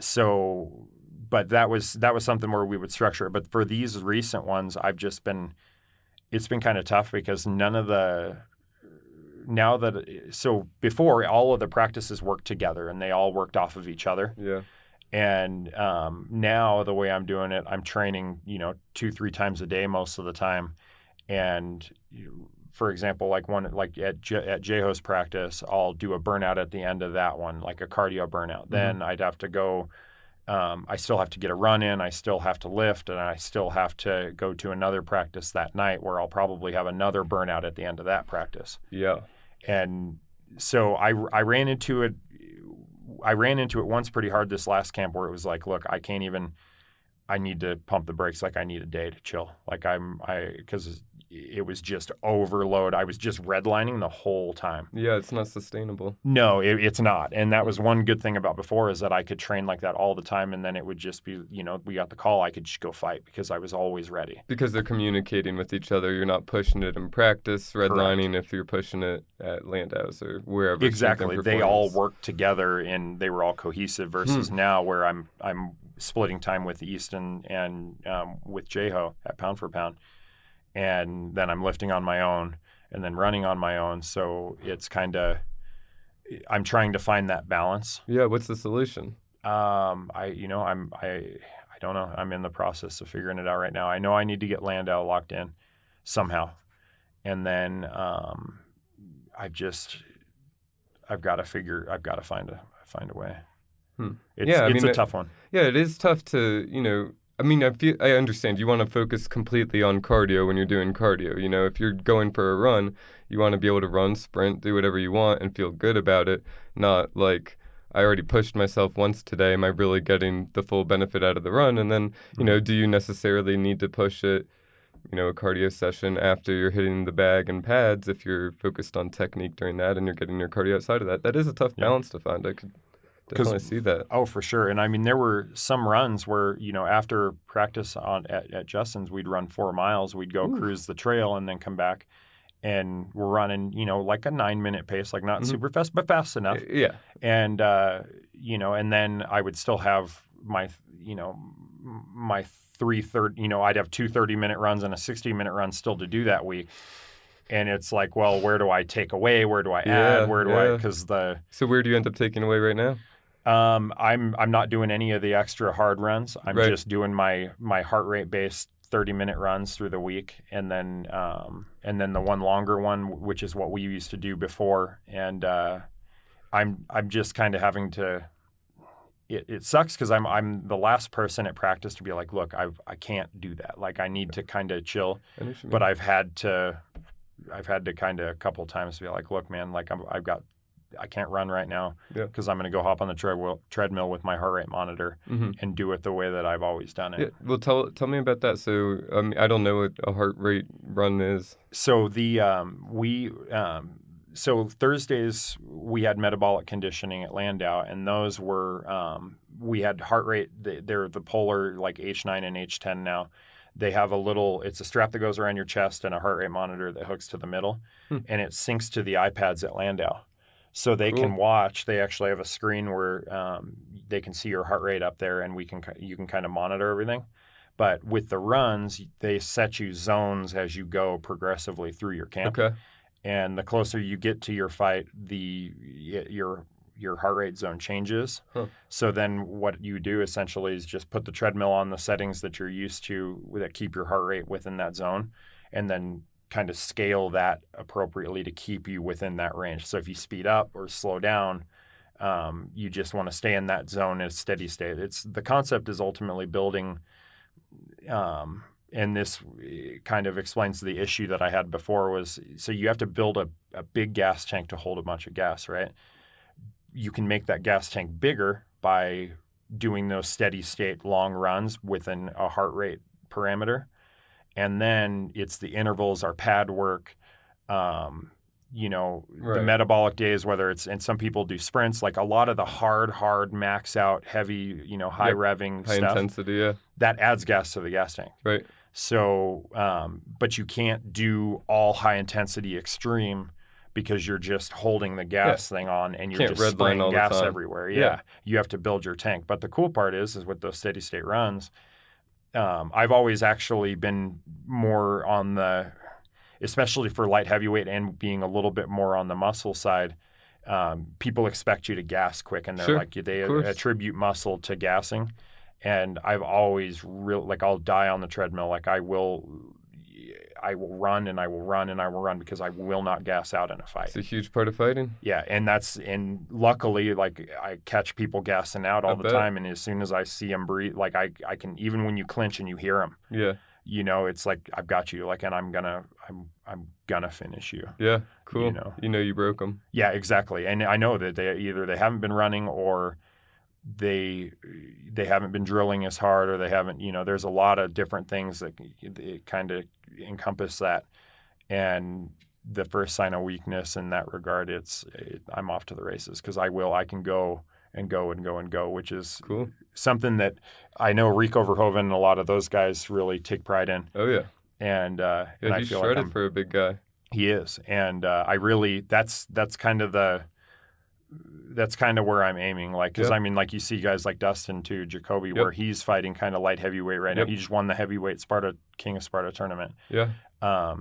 so, but that was something where we would structure it. But for these recent ones, it's been kind of tough because before all of the practices worked together and they all worked off of each other. Yeah. And now the way I'm doing it, I'm training, 2-3 times a day most of the time. And for example, like at J-Ho's practice, I'll do a burnout at the end of that one, like a cardio burnout. Then I'd have to go. I still have to get a run in. I still have to lift, and I still have to go to another practice that night where I'll probably have another burnout at the end of that practice. Yeah. And so I ran into it. I ran into it once pretty hard this last camp where it was like, look, I can't even. I need to pump the brakes. Like I need a day to chill. Like because it was just overload. I was just redlining the whole time. Yeah, it's not sustainable. No, it's not. And that was one good thing about before is that I could train like that all the time. And then it would just be, we got the call. I could just go fight because I was always ready. Because they're communicating with each other. You're not pushing it in practice, redlining if you're pushing it at Landau's or wherever. Exactly. They all worked together and they were all cohesive versus now where I'm splitting time with Easton and with Jeho at pound for pound. And then I'm lifting on my own and then running on my own. So it's kind of, I'm trying to find that balance. Yeah. What's the solution? I don't know. I'm in the process of figuring it out right now. I know I need to get Landale locked in somehow. And then I've got to find a way. It's a tough one. Yeah, it is tough to, I understand you want to focus completely on cardio when you're doing cardio. If you're going for a run, you want to be able to run, sprint, do whatever you want and feel good about it. Not like, I already pushed myself once today. Am I really getting the full benefit out of the run? And then, do you necessarily need to push it, a cardio session after you're hitting the bag and pads if you're focused on technique during that and you're getting your cardio outside of that? That is a tough balance to find. I could definitely see that. Oh, for sure. And I mean, there were some runs where, after practice at Justin's, we'd run 4 miles. We'd go cruise the trail and then come back. And we're running, like a 9-minute pace, like not super fast, but fast enough. Yeah. And, and then I would still have my 3:30, I'd have 2 30-minute runs and a 60-minute run still to do that week. And it's like, well, where do I take away? Where do I add? Where do I, So where do you end up taking away right now? I'm not doing any of the extra hard runs. I'm just doing my heart rate based 30-minute runs through the week, and then the one longer one, which is what we used to do before. And I'm just kind of having to. It sucks because I'm the last person at practice to be like, look, I can't do that. Like I need to kind of chill, but I've had to kind of a couple times be like, look, man, like I can't run right now because I'm going to go hop on the treadmill with my heart rate monitor and do it the way that I've always done it. Yeah. Well, tell me about that. So I don't know what a heart rate run is. So so Thursdays we had metabolic conditioning at Landale, and those were we had heart rate. They're the Polar like H9 and H10 now. They have it's a strap that goes around your chest and a heart rate monitor that hooks to the middle, and it syncs to the iPads at Landale. So they can watch. They actually have a screen where they can see your heart rate up there, and you can kind of monitor everything. But with the runs, they set you zones as you go progressively through your camp. Okay. And the closer you get to your fight, your heart rate zone changes. So then what you do essentially is just put the treadmill on the settings that you're used to that keep your heart rate within that zone, and then kind of scale that appropriately to keep you within that range. So if you speed up or slow down, you just want to stay in that zone as steady state. The concept is ultimately building, and this kind of explains the issue that I had before was, so you have to build a big gas tank to hold a bunch of gas, right? You can make that gas tank bigger by doing those steady state long runs within a heart rate parameter. And then it's the intervals, our pad work, the metabolic days, and some people do sprints, like a lot of the hard max out, heavy, high revving high stuff. Intensity, that adds gas to the gas tank. Right. So, but you can't do all high intensity extreme because you're just holding the gas thing on and you're just spraying gas everywhere. Yeah. You have to build your tank. But the cool part is with those steady state runs, I've always actually been more on especially for light heavyweight and being a little bit more on the muscle side, people expect you to gas quick, and they attribute muscle to gassing. And I've always I'll die on the treadmill. Like I will run and I will run and I will run because I will not gas out in a fight. It's a huge part of fighting. Yeah, and luckily, I catch people gassing out all the time, and as soon as I see them breathe, I can, even when you clinch and you hear them. Yeah. It's like I've got you, and I'm gonna finish you. Yeah, cool. You broke them. Yeah, exactly. And I know that they haven't been running, or they haven't been drilling as hard, or they haven't, there's a lot of different things that kind of encompass that. And the first sign of weakness in that regard, I'm off to the races, because I can go and go and go and go, which is Cool. something that I know Rico Verhoeven and a lot of those guys really take pride in. Oh yeah. And Yeah, and I he's feel shredded like for a big guy. he is, and that's kind of where I'm aiming. Like, because Yeah. I mean, like, you see guys like Dustin too, Jacoby, Yep. where he's fighting kind of light heavyweight right Yep. now. He just won the heavyweight King of Sparta tournament. Yeah.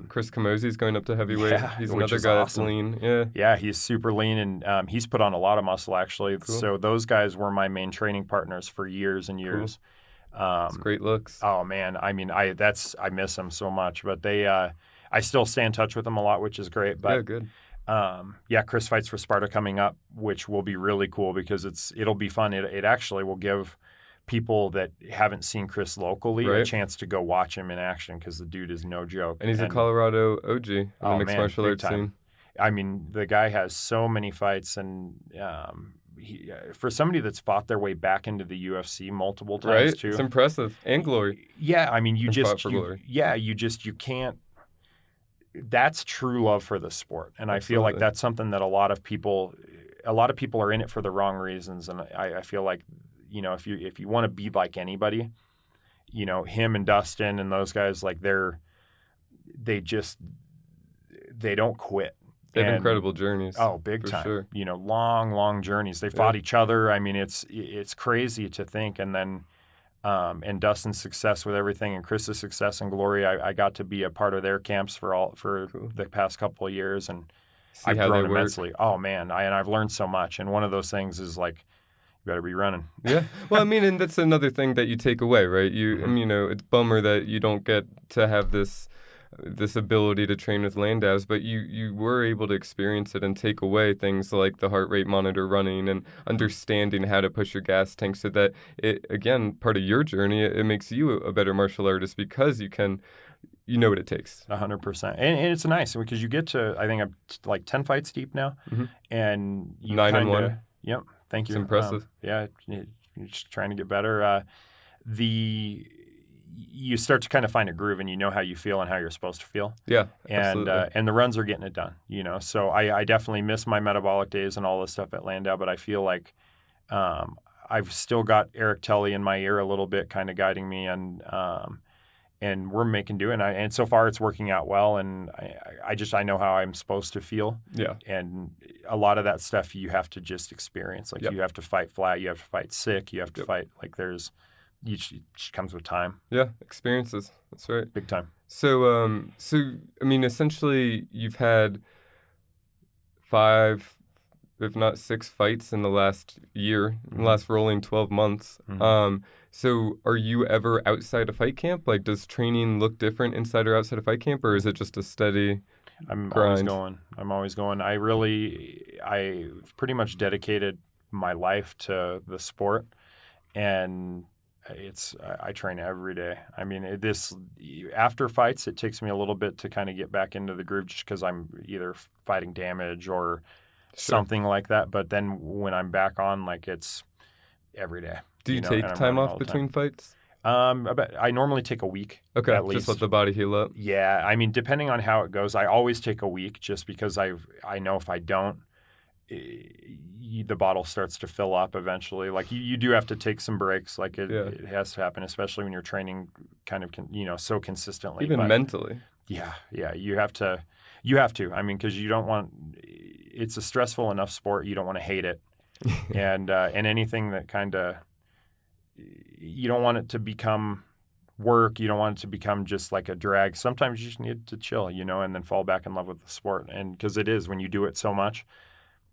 Chris Camozzi's going up to heavyweight. Yeah, He's which another is guy awesome. that's lean. Yeah. Yeah, he's super lean, and he's put on a lot of muscle, actually. Cool. So those guys were my main training partners for years and years. Cool. It's great looks. Oh man, I mean, I miss them so much, but I still stay in touch with them a lot, which is great. But yeah, good. Chris fights for Sparta coming up, which will be really cool, because it'll be fun. It actually will give people that haven't seen Chris locally a chance to go watch him in action, because the dude is no joke. And he's a Colorado OG in the mixed martial arts scene. I mean, the guy has so many fights, and for somebody that's fought their way back into the UFC multiple times too, it's impressive. And glory. Yeah, I mean, you can't. That's true love for the sport, and Absolutely. I feel like that's something that a lot of people are in it for the wrong reasons, and I feel like, if you want to be like anybody, him and Dustin and those guys, like they don't quit. They have incredible journeys. Oh, big time. Sure. Long journeys. They fought each other. I mean, it's crazy to think. And then, and Dustin's success with everything, and Chris's success and glory, I got to be a part of their camps for cool. the past couple of years, and See I've how grown they work. immensely. Oh man, I've learned so much. And one of those things is, like, you better be running. Yeah. Well, I mean, and that's another thing that you take away, right? I mean, it's a bummer that you don't get to have this ability to train with Landales, but you were able to experience it and take away things like the heart rate monitor running and understanding how to push your gas tank, so that it, again, part of your journey, it makes you a better martial artist, because you know what it takes. 100%. And it's nice, because you get to, I think I'm like 10 fights deep now, and you 9-1. Yep. Thank you. It's impressive. You're just trying to get better. You start to kind of find a groove, and you know how you feel and how you're supposed to feel. Yeah, and the runs are getting it done. So I definitely miss my metabolic days and all this stuff at Landale, but I feel like I've still got Eric Tully in my ear a little bit, kind of guiding me, and we're making do, and so far it's working out well, and I know how I'm supposed to feel. Yeah. And a lot of that stuff you have to just experience. Like, you have to fight flat, you have to fight sick, you have to fight, like, it just comes with time. Yeah, experiences. That's right. Big time. So I mean, essentially, you've had 5, if not 6 fights in the last year, in the last rolling 12 months. So are you ever outside a fight camp? Like, does training look different inside or outside a fight camp, or is it just a steady grind? I'm always going. I pretty much dedicated my life to the sport, and I train every day. I mean, after fights, it takes me a little bit to kind of get back into the groove, just because I'm either fighting damage or something like that. But then when I'm back on, like, it's every day. Do you take time off between fights? I normally take a week. Okay, at least. Just let the body heal up. Yeah, I mean, depending on how it goes, I always take a week, just because I know if I don't, the bottle starts to fill up eventually. Like, you do have to take some breaks. Like, it has to happen, especially when you're training kind of so consistently. Even mentally. Yeah, you have to. I mean, because you don't want. It's a stressful enough sport. You don't want to hate it, and anything that kind of. You don't want it to become work. You don't want it to become just like a drag. Sometimes you just need to chill, and then fall back in love with the sport. And because it is, when you do it so much,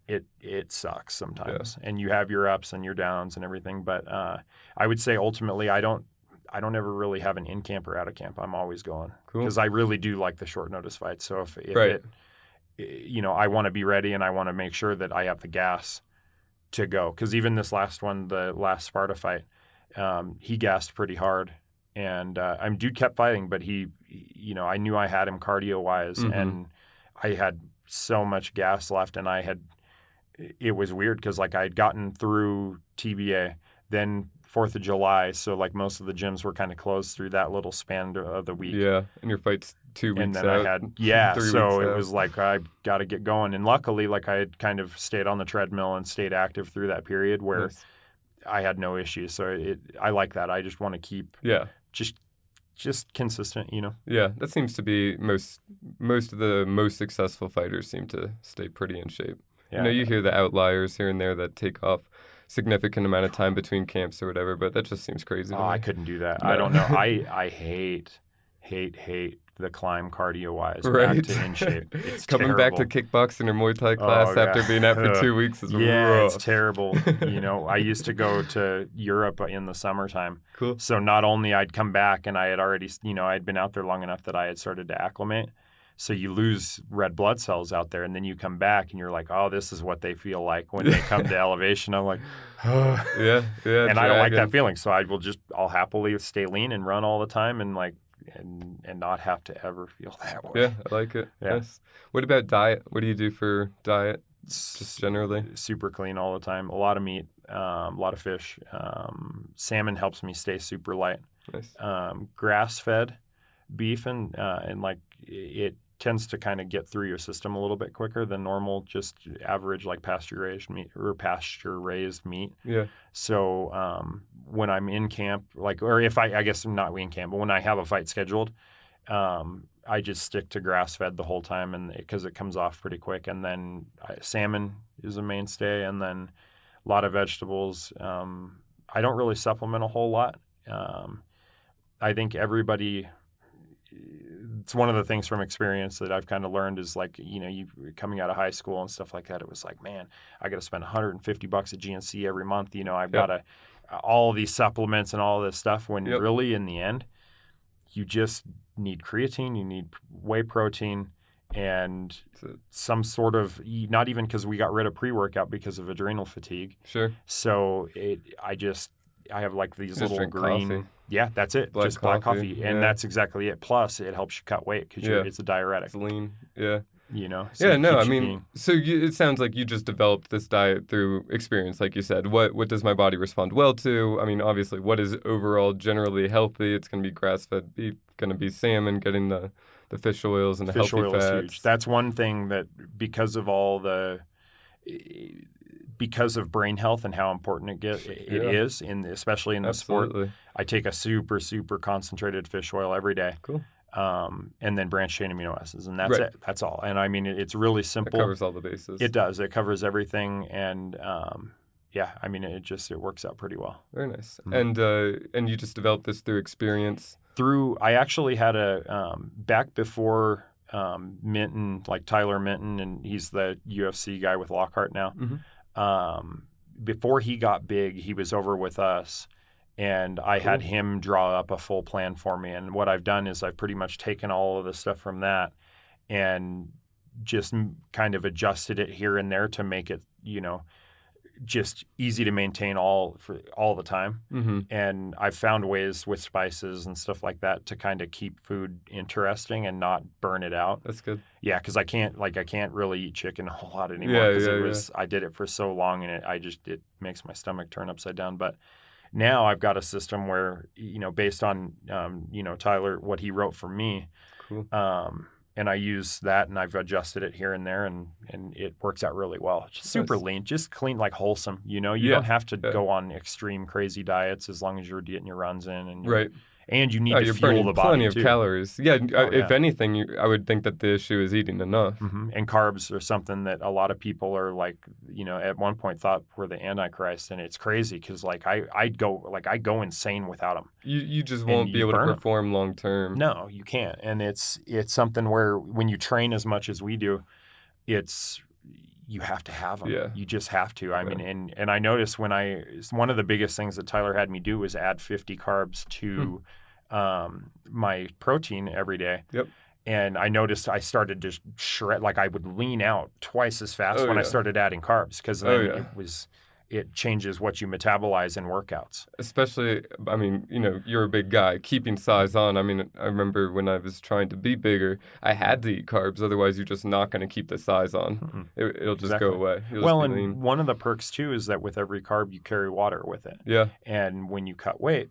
it sucks sometimes. And you have your ups and your downs and everything. But I would say ultimately, I don't ever really have an in camp or out of camp. I'm always going, because I really do like the short notice fights. So if I want to be ready, and I want to make sure that I have the gas to go. Because even this last one, the last Sparta fight, he gassed pretty hard, and dude kept fighting, but he I knew I had him cardio wise, and I had so much gas left, and I had it was weird because like I had gotten through TBA, then 4th of July, so like most of the gyms were kind of closed through that little span of the week. Yeah, and your fight's 2 And weeks then out. I had 3 so weeks it out. was like I got to get going. And luckily, like I had kind of stayed on the treadmill and stayed active through that period where Nice. I had no issues. So I like that. I just want to keep just consistent, you know. Yeah, that seems to be most of the most successful fighters seem to stay pretty in shape. Yeah. You know, you hear the outliers here and there that take off significant amount of time between camps or whatever, but that just seems crazy to me. I couldn't do that. No. I don't know. I hate the climb cardio-wise Right. back to in shape. It's Coming terrible. back to kickboxing or Muay Thai class after being out for 2 weeks is rough. It's terrible. You know, I used to go to Europe in the summertime. Cool. So not only I'd come back and I had already, you know, I'd been out there long enough that I had started to acclimate. So you lose red blood cells out there, and then you come back and you're like, oh, this is what they feel like when they come to elevation. I'm like, oh. Yeah. And I don't like that feeling. So I'll happily stay lean and run all the time and like, and not have to ever feel that way. Yeah, I like it. Yeah. Yes. What about diet? What do you do for diet, just generally? Super clean all the time. A lot of meat, a lot of fish. Salmon helps me stay super light. Nice. Grass-fed beef and like it tends to kind of get through your system a little bit quicker than normal, just average like pasture-raised meat. Yeah. So when I'm in camp, like, or if I guess I'm not in camp, but when I have a fight scheduled, I just stick to grass-fed the whole time, and because it comes off pretty quick. And then salmon is a mainstay, and then a lot of vegetables. I don't really supplement a whole lot. I think everybody. It's one of the things from experience that I've kind of learned is like, you know, you coming out of high school and stuff like that, it was like, man, I got to spend $150 at GNC every month. You know, I've got to all these supplements and all this stuff when really in the end, you just need creatine, you need whey protein and some sort of, not even because we got rid of pre-workout because of adrenal fatigue. Sure. So I have like these Just little green. coffee. Yeah, that's it. Just black coffee. And that's exactly it. Plus, it helps you cut weight because it's a diuretic. It's lean. Yeah. You know? So it sounds like you just developed this diet through experience, like you said. What does my body respond well to? I mean, obviously, what is overall generally healthy? It's going to be grass-fed beef, going to be salmon, getting the fish oils and the healthy fats. Fish oil is huge. That's one thing that because of brain health and how important it is, especially in the sport, I take a super, super concentrated fish oil every day. Cool. And then branched chain amino acids, and that's it. That's all. And I mean, it's really simple. It covers all the bases. It does. It covers everything, and I mean, it works out pretty well. Very nice. Mm-hmm. And you just developed this through experience. I actually had back before Minton, like Tyler Minton, and he's the UFC guy with Lockhart now. Mm-hmm. Before he got big, he was over with us, and I had him draw up a full plan for me. And what I've done is I've pretty much taken all of the stuff from that and just kind of adjusted it here and there to make it, you know, just easy to maintain all the time. Mm-hmm. And I've found ways with spices and stuff like that to kind of keep food interesting and not burn it out. That's good. Yeah, because I can't really eat chicken a whole lot anymore because I did it for so long and it makes my stomach turn upside down. But now I've got a system where, you know, based on Tyler, what he wrote for me. Cool. And I use that, and I've adjusted it here and there, and it works out really well. Just super lean, just clean, like wholesome. You know, you don't have to go on extreme, crazy diets as long as you're getting your runs in, and and you need to fuel the body plenty of calories. Yeah, if anything, I would think that the issue is eating enough. Mm-hmm. And carbs are something that a lot of people are like, you know, at one point thought were the Antichrist, and it's crazy because like I go insane without them. You just won't be able to perform long term. No, you can't, and it's something where when you train as much as we do, you have to have them. Yeah. You just have to. I mean, and I noticed one of the biggest things that Tyler had me do was add 50 carbs to my protein every day. Yep. And I noticed I started to shred, like I would lean out twice as fast when I started adding carbs because then it changes what you metabolize in workouts. Especially, I mean, you're a big guy, keeping size on. I mean, I remember when I was trying to be bigger, I had to eat carbs. Otherwise, you're just not going to keep the size on. It'll just go away. You'll Well, just be and lean. one of the perks too is that with every carb, you carry water with it. Yeah. And when you cut weight,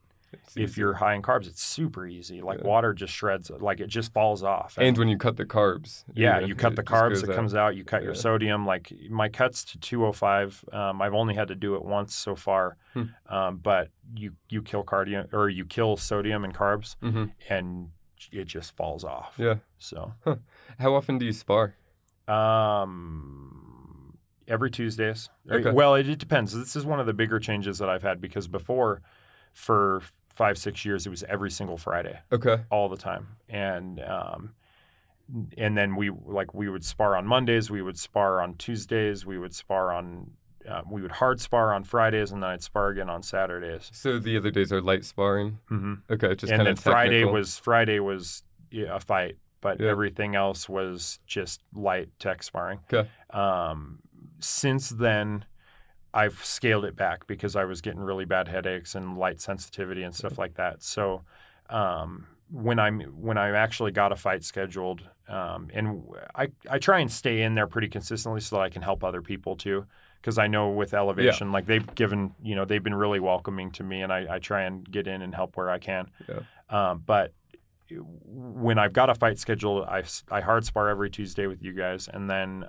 if you're high in carbs, it's super easy. Like water just shreds, like it just falls off. And when you cut the carbs. You cut the carbs, it comes out. You cut your Yeah. sodium. Like my cuts to 205, I've only had to do it once so far. But you kill cardio, or you kill sodium and carbs, and it just falls off. Yeah. So, How often do you spar? Every Tuesdays. Okay. Well, it depends. This is one of the bigger changes that I've had, because before, for 5-6 years, it was every single Friday. Okay. All the time. And then we would spar on Mondays, we would spar on Tuesdays, we would hard spar on Fridays, and then I'd spar again on Saturdays. So the other days are light sparring? Okay, just and kind then of technical. Friday was a fight, but Yeah. everything else was just light tech sparring. Okay. Since then, I've scaled it back because I was getting really bad headaches and light sensitivity and stuff like that. So when I actually got a fight scheduled, and I try and stay in there pretty consistently so that I can help other people too, because I know with Elevation, like they've been really welcoming to me, and I try and get in and help where I can. Yeah. But when I've got a fight scheduled, I hard spar every Tuesday with you guys, and then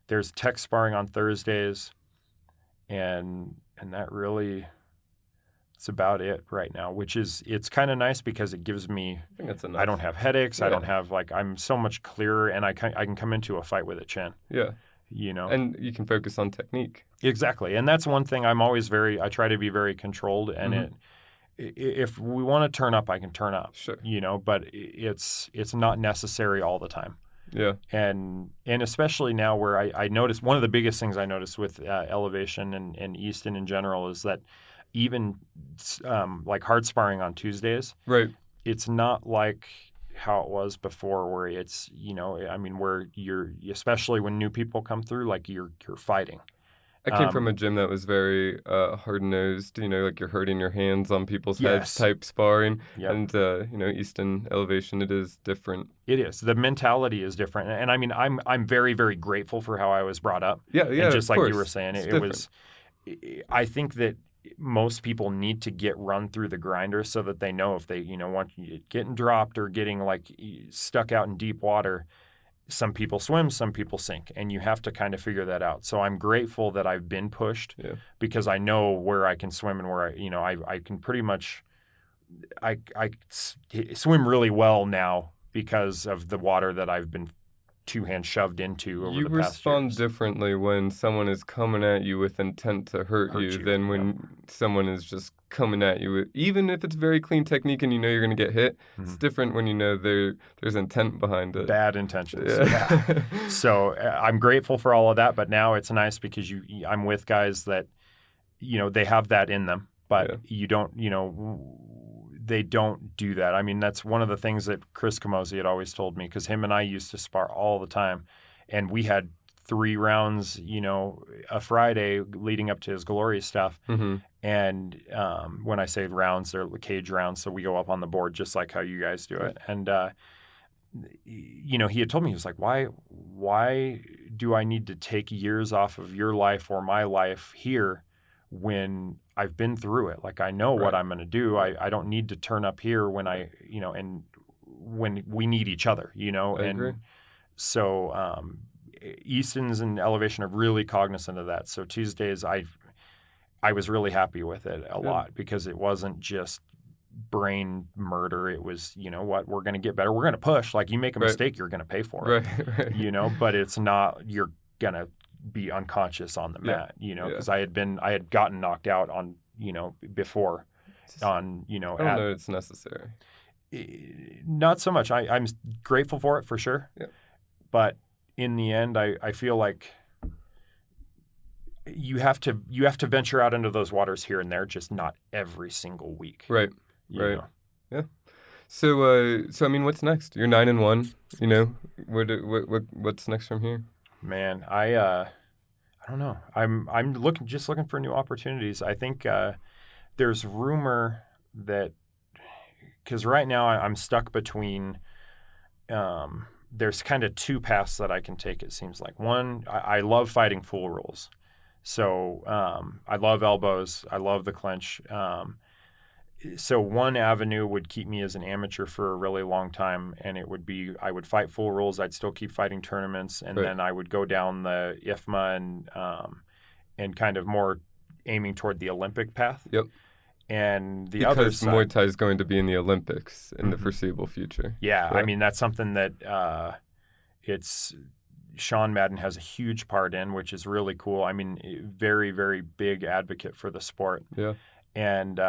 there's tech sparring on Thursdays, and that really, it's about it right now, it's kind of nice because it gives me, I think that's enough. I don't have headaches. Yeah. I don't have, I'm so much clearer, and I can come into a fight with a chin. Yeah. And you can focus on technique. Exactly. And that's one thing I try to be very controlled, and if we want to turn up, I can turn up. Sure. But it's not necessary all the time. Yeah. And especially now where I noticed, one of the biggest things I noticed with Elevation and Easton in general is that even like hard sparring on Tuesdays, right? It's not like how it was before, where it's, where you're, especially when new people come through, like you're fighting. I came from a gym that was very hard-nosed, like you're hurting your hands on people's heads type sparring. Yep. And, Easton Elevation, it is different. It is. The mentality is different. And I mean, I'm very, very grateful for how I was brought up. Yeah, and just like course. you were saying, it was, I think that most people need to get run through the grinder so that they know if they, want getting dropped or getting like stuck out in deep water. Some people swim, some people sink, and you have to kind of figure that out. So I'm grateful that I've been pushed because I know where I can swim and where I can pretty much I swim really well now because of the water that I've been two-hand shoved into over the past years. You respond differently when someone is coming at you with intent to hurt you than when someone is just coming at you with, even if it's very clean technique and you're going to get hit. It's different when there's intent behind it. Bad intentions. Yeah. So I'm grateful for all of that, but now it's nice because I'm with guys that they have that in them, but you don't, they don't do that. I mean, that's one of the things that Chris Camozzi had always told me, because him and I used to spar all the time, and we had 3 rounds, a Friday leading up to his glory stuff. And when I say rounds, they're cage rounds, so we go up on the board just like how you guys do it. And he had told me, he was like, why do I need to take years off of your life or my life here when I've been through it? Like, I know what I'm going to do. I don't need to turn up here when and when we need each other, I agree. So Easton's and Elevation are really cognizant of that. So Tuesdays, I was really happy with it a lot, because it wasn't just brain murder. It was, we're going to get better. We're going to push. Like, you make a mistake, you're going to pay for it. Right. But it's not, you're going to be unconscious on the mat, because I had gotten knocked out on, before on, I don't know it's necessary. Not so much. I'm grateful for it for sure. Yeah. But in the end, I feel like you have to venture out into those waters here and there, just not every single week. Right. Right. Yeah. So I mean, what's next? You're 9-1. What's next from here? Man, I don't know. I'm looking for new opportunities. I think there's rumor that because right now I'm stuck between. There's kind of two paths that I can take. It seems like one, I love fighting full rules, so I love elbows. I love the clinch. So one avenue would keep me as an amateur for a really long time, and it would be I would fight full rules. I'd still keep fighting tournaments, and Right. then I would go down the IFMA and kind of more aiming toward the Olympic path. Yep. And the other Because side, Muay Thai is going to be in the Olympics in the Mhm. foreseeable future. yeah, I Right. mean that's something that it's Sean Madden has a huge part in, which is really cool. I mean, very very big advocate for the sport. Yeah. And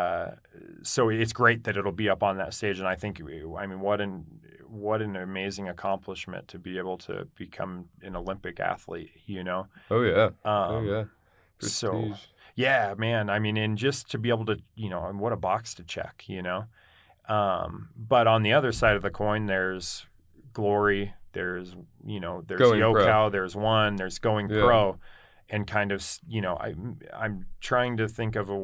so it's great that it'll be up on that stage. And I think, I mean, what an amazing accomplishment to be able to become an Olympic athlete, you know? Oh yeah. Oh Um, yeah. so, Prestige. yeah, man, I mean, and just to be able to, and what a box to check, you know? But on the other side of the coin, there's glory, there's Going pro. Yokow, there's one, there's going Yeah. pro. And kind of, I'm trying to think of a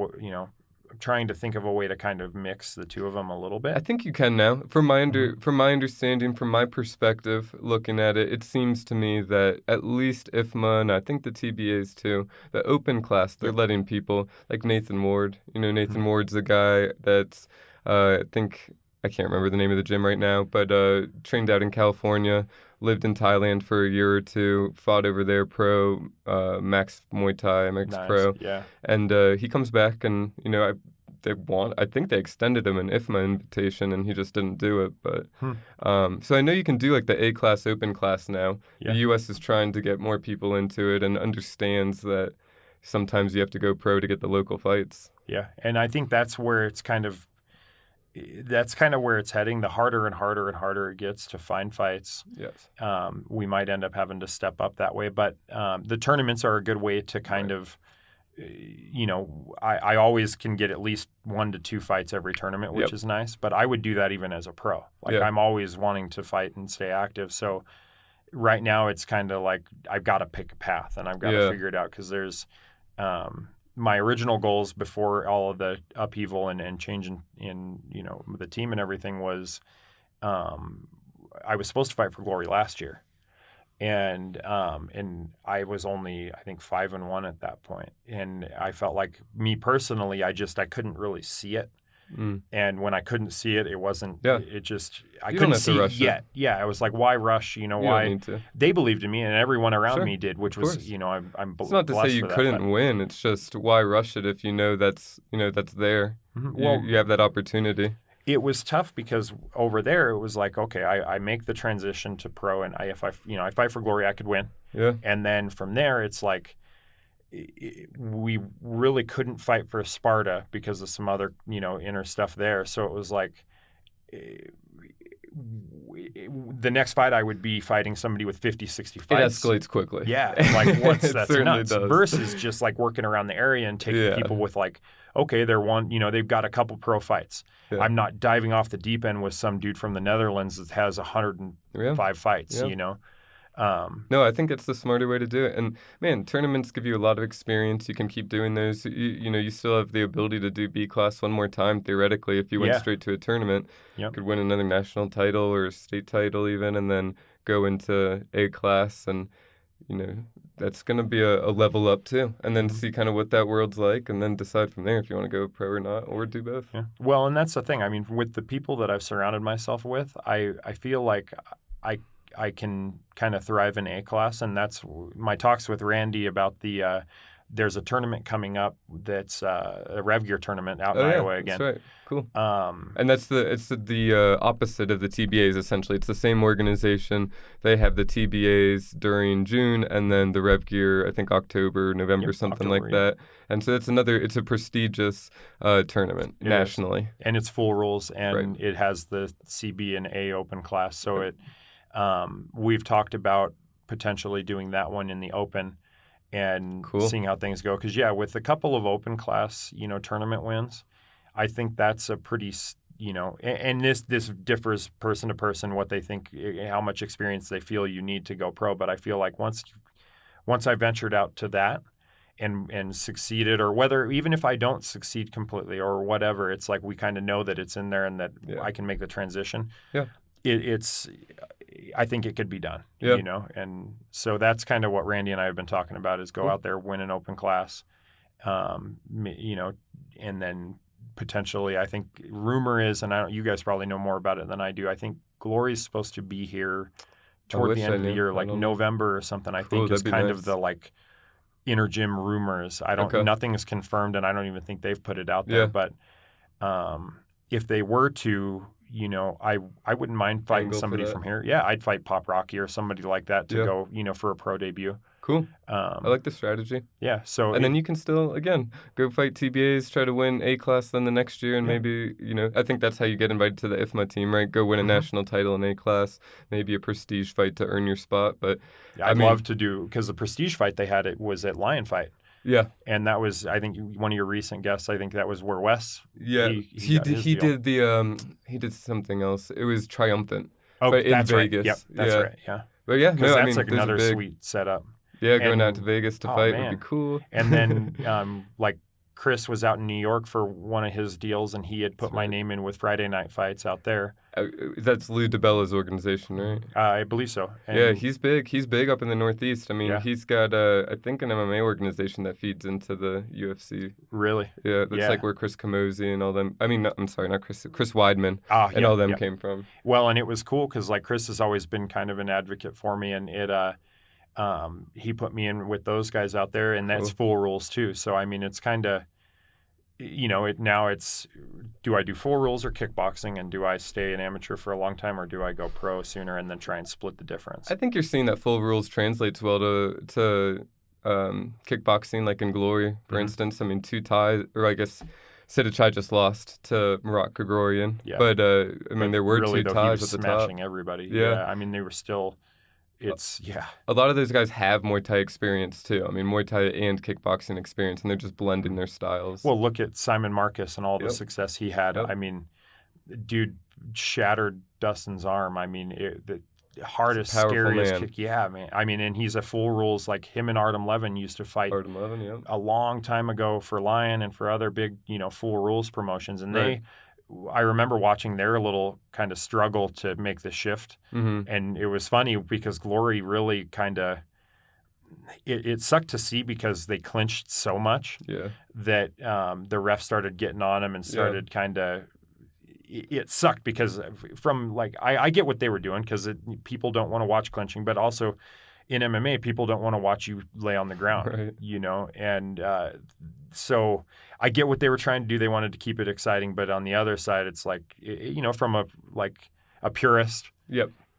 way to kind of mix the two of them a little I bit. think you can now. From my Mhm. from my understanding, from my perspective, looking at it, it seems to me that at least IFMA and I think the TBAs too, the open class, they're Yep. letting people like Nathan Ward. Nathan Mhm. Ward's a guy that's I think I can't remember the name of the gym right now, but trained out in California, lived in Thailand for a year or two, fought over there pro, Max Muay Thai, Max Nice. Pro, Yeah. and he comes back and I think they extended him an IFMA invitation and he just didn't do it. But Hmm. so I know you can do like the A class open class now. Yeah. The US is trying to get more people into it and understands that sometimes you have to go pro to get the local fights. Yeah. And I think that's kind of where it's heading. The harder and harder and harder it gets to find fights, Yes. we might end up having to step up that way. But the tournaments are a good way to kind Right. of I always can get at least 1 to 2 fights every tournament, which Yep. is nice. But I would do that even as a pro. Like Yeah. I'm always wanting to fight and stay active. So right now it's kind of like I've got to pick a path and I've got to Yeah. figure it out because there's my original goals before all of the upheaval and change in the team and everything was I was supposed to fight for glory last year. And I was only I think 5-1 at that point, and I felt like me personally, I couldn't really see it, Mm. and when I couldn't see it, it wasn't. Yeah. It just I You don't couldn't have to see it rush it. yet. Yeah, I was like, why rush? You don't Why need to. they believed in me, and everyone around Sure. me did, which Of was course. I'm It's not to say blessed you for that. couldn't win. It's just why rush it if you know that's there. Mhm. You, Well, you have that opportunity. it was tough because over there it was like, okay, I make the transition to pro, and if I fight for glory, I could win. Yeah. And then from there, it's like we really couldn't fight for Sparta because of some other, inner stuff there. So it was like the next fight I would be fighting somebody with 50, 60 It fights. escalates quickly. Yeah. Like It that's certainly nuts. does. Versus just like working around the area and taking Yeah. people with like, okay, they're they've got a couple pro fights. Yeah. I'm not diving off the deep end with some dude from the Netherlands that has 105 fights, Yeah. No, I think it's the smarter way to do it. And man, tournaments give you a lot of experience. You can keep doing those. You still have the ability to do B class one more time theoretically if you went Yeah. straight to a tournament. Yep. You could win another national title or a state title even, and then go into A class, and that's going to be a level up too. And then Mhm. see kind of what that world's like, and then decide from there if you want to go pro or not, or do both. Yeah. Well, and that's the thing. I mean, with the people that I've surrounded myself with, I feel like I can kind of thrive in A class, and that's my talks with Randy about the. There's a tournament coming up that's a Rev Gear tournament out in Iowa again. That's right. Cool. Um, And it's the opposite of the TBAs essentially. It's the same organization. They have the TBAs during June, and then the Rev Gear I think October, November, Yep, something October, like yeah. that. And so it's a prestigious tournament It is. nationally. and it's full rules, and Right. it has the CB and A open class. So we've talked about potentially doing that one in the open and Cool. seeing how things go. Because with a couple of open class, tournament wins, I think that's a pretty, and this differs person to person what they think, how much experience they feel you need to go pro. But I feel like once once I ventured out to that and succeeded, or whether even if I don't succeed completely or whatever, it's like we kind of know that it's in there and that I can make the transition. Yeah. I think it could be done, Yeah. and so that's kind of what Randy and I have been talking about is go out there, win an open class, and then potentially, I think rumor is, and you guys probably know more about it than I do. I think Glory's supposed to be here toward the end of the year, like November or something. I think is kind of the like inner gym rumors. Nothing is confirmed, and I don't even think they've put it out there. But if they were to, I wouldn't mind fighting somebody from here. Yeah, I'd fight Pop Rocky or somebody like that to go, for a pro debut. Cool. I like the strategy. Yeah. So then you can still, again, go fight TBAs, try to win A class then the next year, and maybe, I think that's how you get invited to the IFMA team, right? Go win a national title in A class, maybe a prestige fight to earn your spot. But I'd love to do, because the prestige fight they had, it was at Lion Fight. Yeah. And that was, I think, one of your recent guests. I think that was where Wes. Yeah. He did something else. It was Triumphant. Oh, but in that's Vegas. Right. Yep, that's right. Yeah. But yeah, that's like another sweet setup. Yeah, going out to Vegas to fight would be cool. And then, like, Chris was out in New York for one of his deals, and he had put my name in with Friday Night Fights out there. That's Lou DiBella's organization, right? I believe so. And yeah, he's big. He's big up in the Northeast. I mean, he's got, I think, an MMA organization that feeds into the UFC. Really? Yeah, that's like where Chris Camozzi and all them. I mean, I'm sorry, not Chris Weidman and all them came from. Well, and it was cool because, like, Chris has always been kind of an advocate for me, and he put me in with those guys out there, and that's full rules too. So I mean, it's kind of, now it's, do I do full rules or kickboxing, and do I stay an amateur for a long time, or do I go pro sooner and then try and split the difference? I think you're seeing that full rules translates well to kickboxing, like in Glory, for instance. I mean, 2 ties, or I guess Sidichai just lost to Murat Grigorian, but I mean, there were really, 2 ties at the top. Smashing everybody. Yeah, I mean, they were still. A lot of those guys have Muay Thai experience too. I mean, Muay Thai and kickboxing experience, and they're just blending their styles. Well, look at Simon Marcus and all the success he had. I mean, dude shattered Dustin's arm. I mean, the hardest, scariest kick. Yeah, man. I mean, and he's a full rules. Like him and Artem Levin used to fight a long time ago for Lion and for other big, full rules promotions, and I remember watching their little kind of struggle to make the shift. And it was funny because Glory really kind of, it sucked to see because they clinched so much that the ref started getting on them and started kind of, it sucked because from like, I get what they were doing because people don't want to watch clinching, but also in MMA, people don't want to watch you lay on the ground, and so I get what they were trying to do. They wanted to keep it exciting, but on the other side, it's like, from a purist,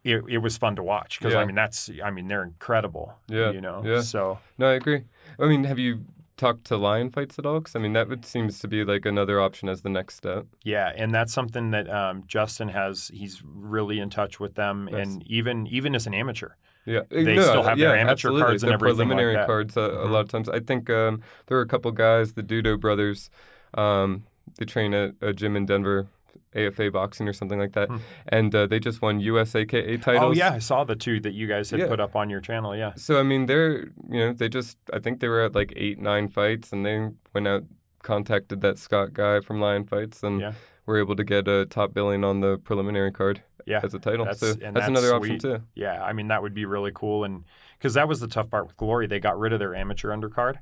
it was fun to watch because I mean, they're incredible, So no, I agree. I mean, have you talked to Lion Fights at all? Because I mean, that seems to be like another option as the next step. Yeah, and that's something that Justin he's really in touch with them, and even as an amateur. Yeah, they still have their amateur cards and everything preliminary like that. Cards a lot of times. I think there were a couple guys, the Dudo brothers. They train at a gym in Denver, AFA boxing or something like that, and they just won USAKA titles. Oh yeah, I saw the 2 that you guys had put up on your channel. Yeah. So I mean, I think they were at like 8-9 fights, and they went out, contacted that Scott guy from Lion Fights, and were able to get a top billing on the preliminary card. As a title. That's another option too. Yeah, I mean, that would be really cool. And because that was the tough part with Glory, they got rid of their amateur undercard.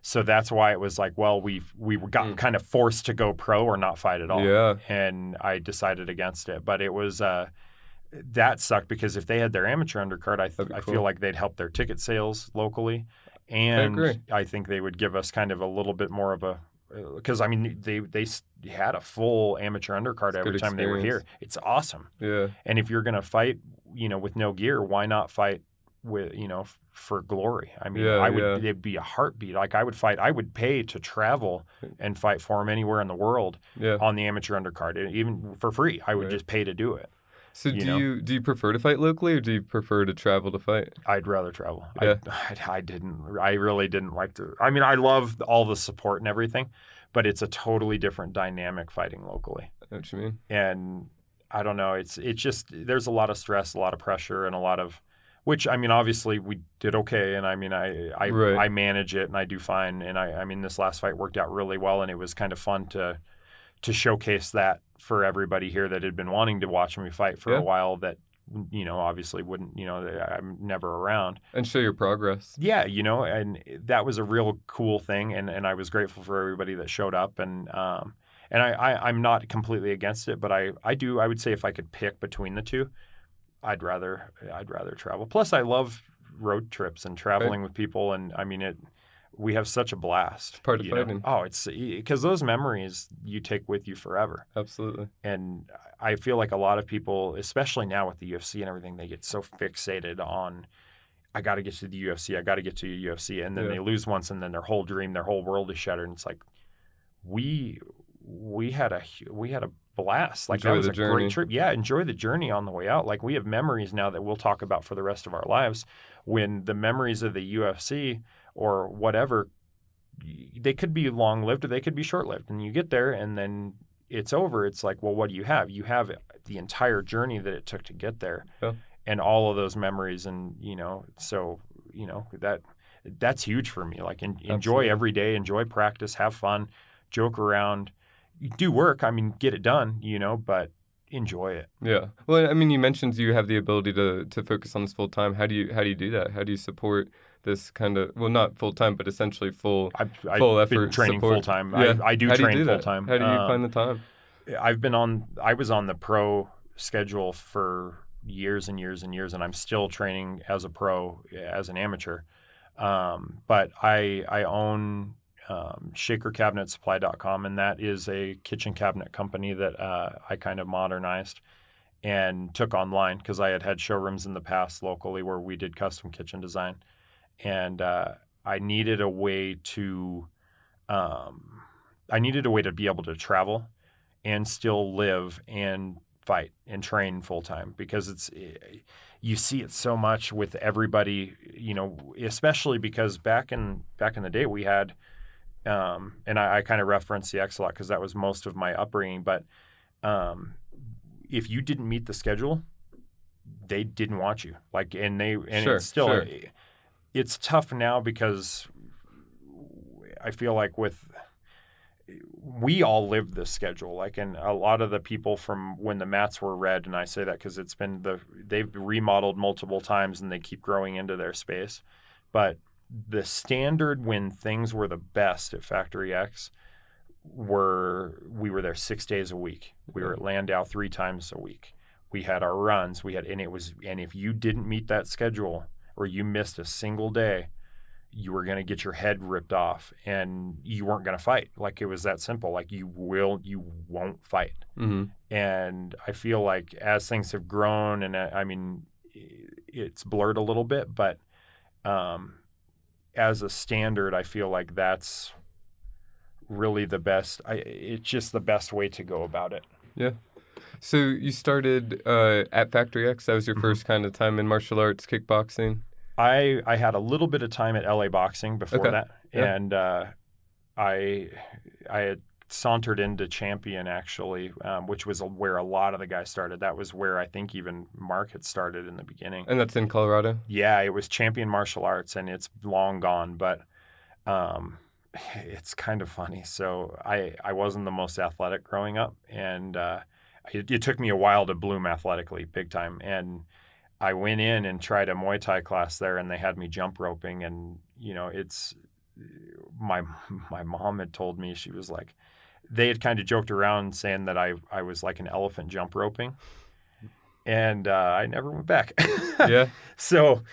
So that's why it was like, well, we got kind of forced to go pro or not fight at all. Yeah. And I decided against it. But it was that sucked because if they had their amateur undercard, I feel like they'd help their ticket sales locally. And I think they would give us kind of a little bit more of a, because I mean they had a full amateur undercard every time they were here. It's awesome. Yeah. And if you're gonna fight, with no gear, why not fight with for Glory? I mean, it'd be a heartbeat. Like I would pay to travel and fight for them anywhere in the world on the amateur undercard, even for free. I would just pay to do it. So do you prefer to fight locally, or do you prefer to travel to fight? I'd rather travel. Yeah. I really didn't like to. I mean, I love all the support and everything, but it's a totally different dynamic fighting locally. I know what you mean. And I don't know. It's just there's a lot of stress, a lot of pressure, and a lot of which I mean, obviously we did okay, and I mean, Right. I manage it and I do fine, and I mean, this last fight worked out really well, and it was kind of fun to showcase that for everybody here that had been wanting to watch me fight for a Yeah. while. That obviously wouldn't, I'm never around. And show your progress. Yeah, and that was a real cool thing, and I was grateful for everybody that showed up, and I'm not completely against it, but I would say if I could pick between the two, I'd rather travel. Plus, I love road trips and traveling with people, and I mean we have such a blast. It's part of fighting. Oh, it's because those memories you take with you forever. Absolutely. And I feel like a lot of people, especially now with the UFC and everything, they get so fixated on, I got to get to the UFC, I got to get to the UFC, and then they lose once, and then their whole dream, their whole world is shattered. And it's like, we had a blast. Like, that was a great trip. Yeah, enjoy the journey on the way out. Like, we have memories now that we'll talk about for the rest of our lives. When the memories of the UFC or whatever, they could be long-lived or they could be short-lived. And you get there and then it's over. It's like, well, what do you have? You have the entire journey that it took to get there, and all of those memories. And so that's huge for me. Like, enjoy every day, enjoy practice, have fun, joke around, do work. I mean, get it done, but enjoy it. Yeah. Well, I mean, you mentioned you have the ability to focus on this full time. How do you do that? How do you support this kind of, well, not full time, but essentially full effort been training support? full time. Yeah. I do train full time. How do you find the time? I was on the pro schedule for years and years and years, and I'm still training as a pro, as an amateur. But I own shakercabinetsupply.com, and that is a kitchen cabinet company that I kind of modernized and took online, because I had showrooms in the past locally where we did custom kitchen design, and I needed a way to be able to travel and still live and fight and train full time, because you see it so much with everybody, especially because back in the day we had. And I kind of reference the X a lot because that was most of my upbringing. But if you didn't meet the schedule, they didn't want you. Like, it's still, it's tough now because I feel like we all lived this schedule. Like, and a lot of the people from when the mats were red, and I say that because they've remodeled multiple times and they keep growing into their space, but the standard when things were the best at Factory X we were there 6 days a week. We were at Landale 3 times a week. We had our runs. And if you didn't meet that schedule or you missed a single day, you were going to get your head ripped off and you weren't going to fight. Like, it was that simple. Like, you won't fight. Mm-hmm. And I feel like as things have grown, and I mean, it's blurred a little bit, but as a standard, I feel like that's really the best. It's just the best way to go about it. Yeah. So you started at Factory X. That was your first kind of time in martial arts, kickboxing. I had a little bit of time at LA Boxing before that, and I had sauntered into Champion, actually, which was where a lot of the guys started. That was where I think even Mark had started in the beginning. And that's in Colorado? Yeah, it was Champion Martial Arts, and it's long gone, but it's kind of funny. So I wasn't the most athletic growing up, and it took me a while to bloom athletically, big time. And I went in and tried a Muay Thai class there, and they had me jump roping, and it's my mom had told me, she was like, they had kind of joked around saying that I was like an elephant jump roping, and I never went back. Yeah. So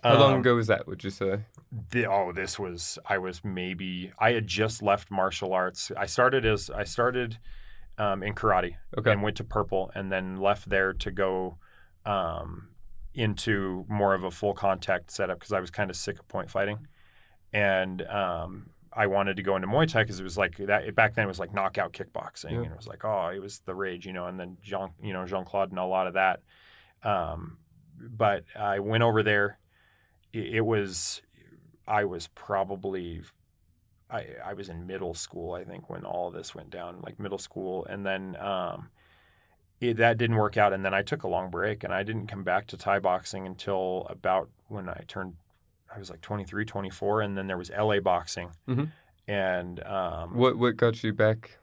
how long ago was that, would you say? I had just left martial arts. I started in karate, and went to purple, and then left there to go into more of a full contact setup because I was kind of sick of point fighting, and I wanted to go into Muay Thai because it was like that back then. It was like knockout kickboxing, and it was like, it was the rage, and then Jean-Claude and a lot of that. But I went over there. I was in middle school, I think, when all of this went down, like middle school, and then that didn't work out. And then I took a long break, and I didn't come back to Thai boxing until about when I was like 23, 24. And then there was LA boxing. Mm-hmm. And What got you back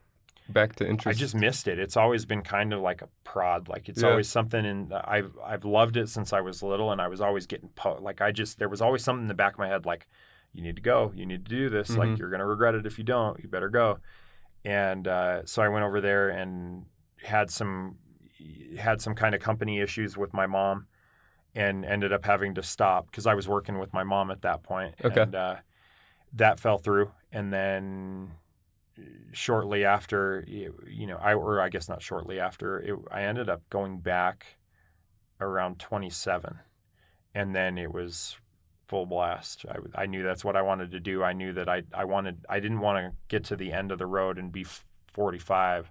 to I interest? just missed it. It's always been kind of like a prod. Like it's Yeah. always something, and I've loved it since I was little, and I was always getting there was always something in the back of my head like, you need to go, you need to do this. Mm-hmm. Like you're gonna regret it if you don't. You better go. And so I went over there and had some kind of company issues with my mom, and ended up having to stop because I was working with my mom at that point. Okay. And that fell through, and then shortly after, I guess not shortly after, I ended up going back around 27, and then it was full blast. I knew that's what I wanted to do. I knew that I didn't want to get to the end of the road and be 45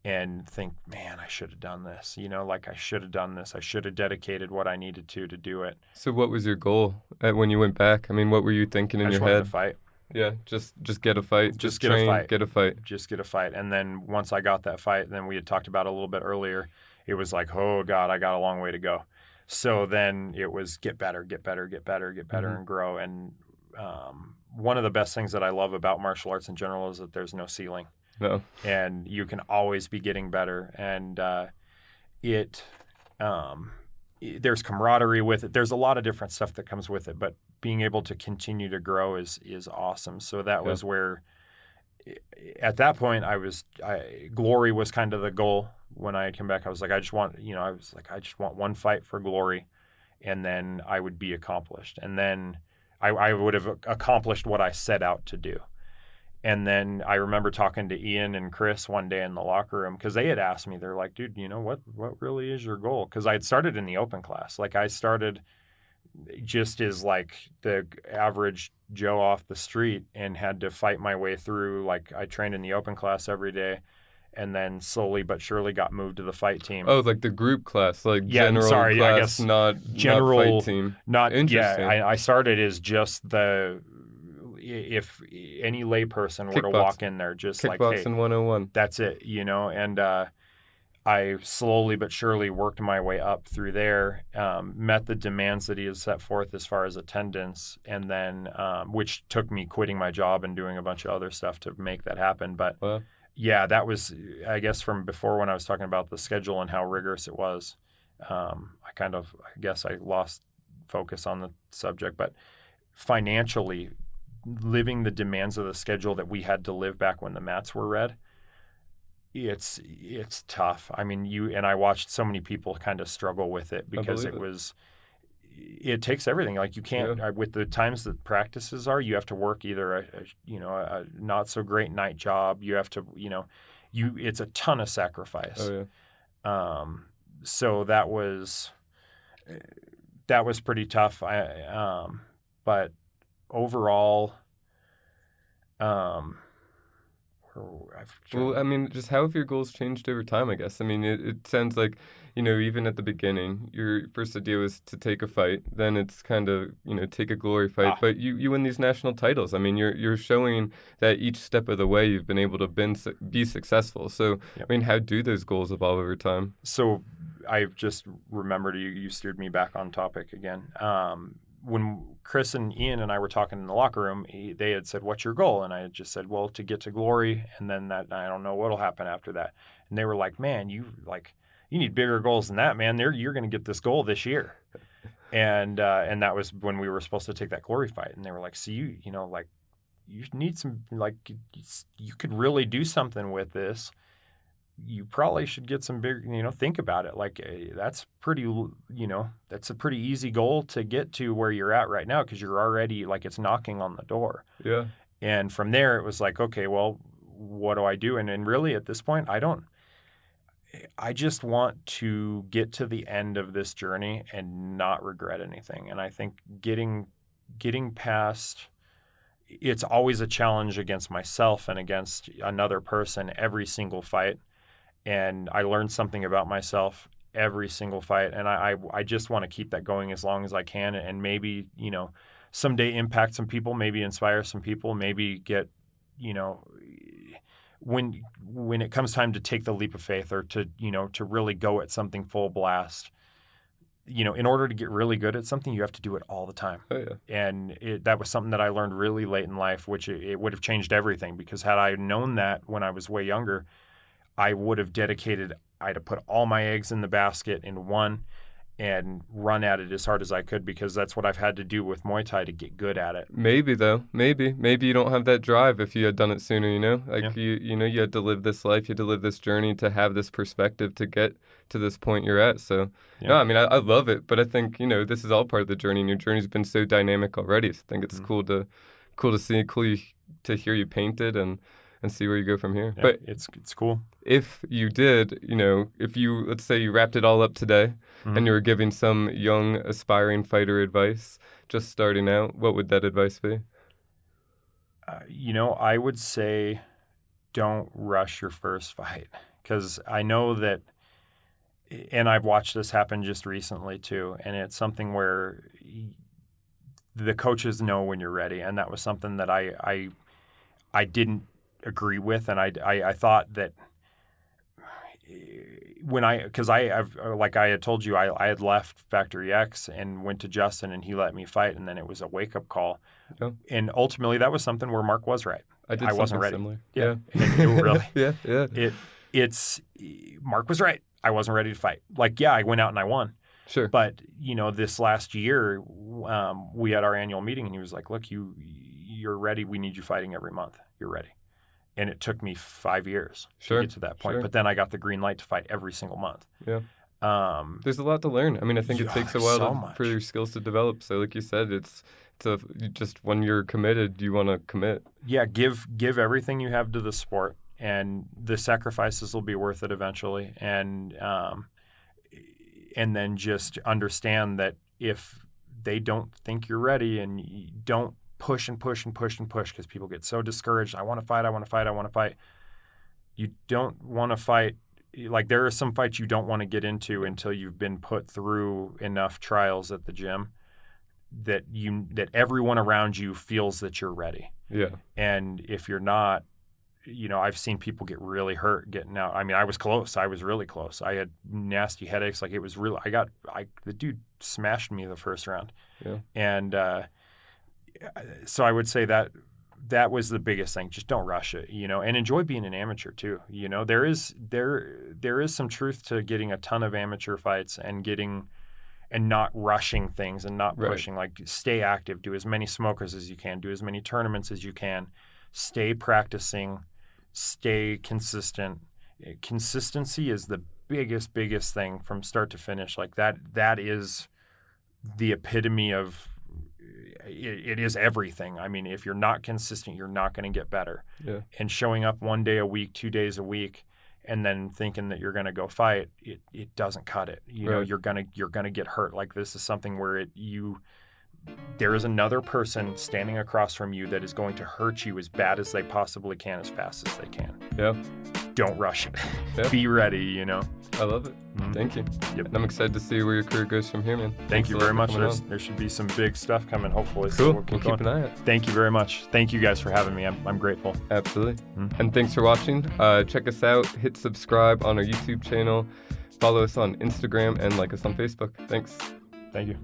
and think, man, I should have done this. Like I should have done this. I should have dedicated what I needed to do it. So what was your goal when you went back? I mean, what were you thinking in your head? I just wanted to fight. Yeah, just get a fight. Just train, get a fight. Get a fight. And then once I got that fight, then we had talked about it a little bit earlier, it was like, oh God, I got a long way to go. So then it was get better, Mm-hmm. and grow. And one of the best things that I love about martial arts in general is that there's no ceiling. No. And you can always be getting better. And there's camaraderie with it. There's a lot of different stuff that comes with it, but being able to continue to grow is awesome. So that was where, at that point, glory was kind of the goal. When I came back, I was like, I just want one fight for glory, and then I would be accomplished. And then I would have accomplished what I set out to do. And then I remember talking to Ian and Chris one day in the locker room, because they had asked me, they're like, dude, what really is your goal? Because I had started in the open class. Like I started just as like the average Joe off the street and had to fight my way through. Like I trained in the open class every day, and then slowly but surely got moved to the fight team. Oh, like the group class, like general class, I guess not general fight team. Not Interesting. I started as just if any layperson were to walk in there, just like, hey, Kickboxing 101. That's it, and I slowly but surely worked my way up through there, met the demands that he had set forth as far as attendance, and then which took me quitting my job and doing a bunch of other stuff to make that happen. But yeah, that was, I guess, from before when I was talking about the schedule and how rigorous it was. I guess I lost focus on the subject, but financially, living the demands of the schedule that we had to live back when the mats were red, it's tough. I mean, I watched so many people kind of struggle with it because it takes everything. Like you can't, with the times that practices are, you have to work either a not so great night job. You have to, it's a ton of sacrifice. Oh, yeah. So that was pretty tough. But overall, I mean, just how have your goals changed over time, I guess? I mean, it sounds like, even at the beginning, your first idea was to take a fight. Then it's kind of, take a glory fight. But you win these national titles. I mean, you're showing that each step of the way you've been able to be successful. So, I mean, how do those goals evolve over time? So I just remembered you steered me back on topic again. When Chris and Ian and I were talking in the locker room, they had said, what's your goal? And I had just said, well, to get to glory, and then that I don't know what'll happen after that. And they were like, man, you need bigger goals than that, man. You're going to get this goal this year. And that was when we were supposed to take that glory fight. And they were like, see, you need some, you could really do something with this. You probably should get some big, think about it. Like that's pretty, that's a pretty easy goal to get to where you're at right now, because you're already it's knocking on the door. Yeah. And from there, it was like, okay, well, what do I do? And really at this point, I just want to get to the end of this journey and not regret anything. And I think getting past, it's always a challenge against myself and against another person every single fight. And I learned something about myself every single fight. And I just want to keep that going as long as I can. And maybe, someday impact some people, maybe inspire some people, maybe get, when it comes time to take the leap of faith or to, to really go at something full blast, in order to get really good at something, you have to do it all the time. Oh, yeah. And that was something that I learned really late in life, which it would have changed everything, because had I known that when I was way younger, I'd have put all my eggs in the basket in one and run at it as hard as I could, because that's what I've had to do with Muay Thai to get good at it. Maybe though, maybe you don't have that drive if you had done it sooner, like you had to live this life, you had to live this journey to have this perspective to get to this point you're at. So no, I mean, I love it, but I think, this is all part of the journey, and your journey's been so dynamic already. So I think it's cool to see, to hear you paint it and see where you go from here. Yeah, but it's cool. If you did, let's say you wrapped it all up today and you were giving some young aspiring fighter advice just starting out, what would that advice be? I would say don't rush your first fight, because I know that, and I've watched this happen just recently too, and it's something where the coaches know when you're ready, and that was something that I didn't agree with, and I thought that because like I had told you, I had left Factory X and went to Justin, and he let me fight, and then it was a wake up call, and ultimately that was something where Mark was right. I wasn't ready. Similar. Yeah. Really. Yeah. It's Mark was right. I wasn't ready to fight. I went out and I won. Sure. But this last year, we had our annual meeting, and he was like, "Look, you're ready. We need you fighting every month. You're ready." And it took me 5 years to get to that point. Sure. But then I got the green light to fight every single month. Yeah. There's a lot to learn. I mean, I think it takes a while for your skills to develop. So like you said, it's just when you're committed, you want to commit. Yeah, give everything you have to the sport, and the sacrifices will be worth it eventually. And then just understand that if they don't think you're ready, and you don't push and push and push and push, because people get so discouraged. I want to fight. You don't want to fight. Like, there are some fights you don't want to get into until you've been put through enough trials at the gym that everyone around you feels that you're ready. Yeah. And if you're not, I've seen people get really hurt getting out. I mean, I was close. I was really close. I had nasty headaches. Like, it was really, the dude smashed me the first round. Yeah. And, so I would say that was the biggest thing. Just don't rush it, and enjoy being an amateur too. There is some truth to getting a ton of amateur fights and not rushing things and not pushing. Like, stay active, do as many smokers as you can, do as many tournaments as you can, stay practicing, stay consistent. Consistency is the biggest thing from start to finish. Like, that is the epitome of it is everything. I mean, if you're not consistent, you're not going to get better. Yeah. And showing up 1 day a week, 2 days a week, and then thinking that you're going to go fight, it doesn't cut it. You're gonna get hurt. Like, this is something where there is another person standing across from you that is going to hurt you as bad as they possibly can, as fast as they can. Yeah. Don't rush it. Yeah. Be ready. I love it. Mm-hmm. Thank you. Yep. And I'm excited to see where your career goes from here, man. Thank you very much. There should be some big stuff coming, hopefully. Cool. So we'll keep an eye out. Thank you very much. Thank you guys for having me. I'm grateful. Absolutely. Mm-hmm. And thanks for watching. Check us out. Hit subscribe on our YouTube channel. Follow us on Instagram and like us on Facebook. Thanks. Thank you.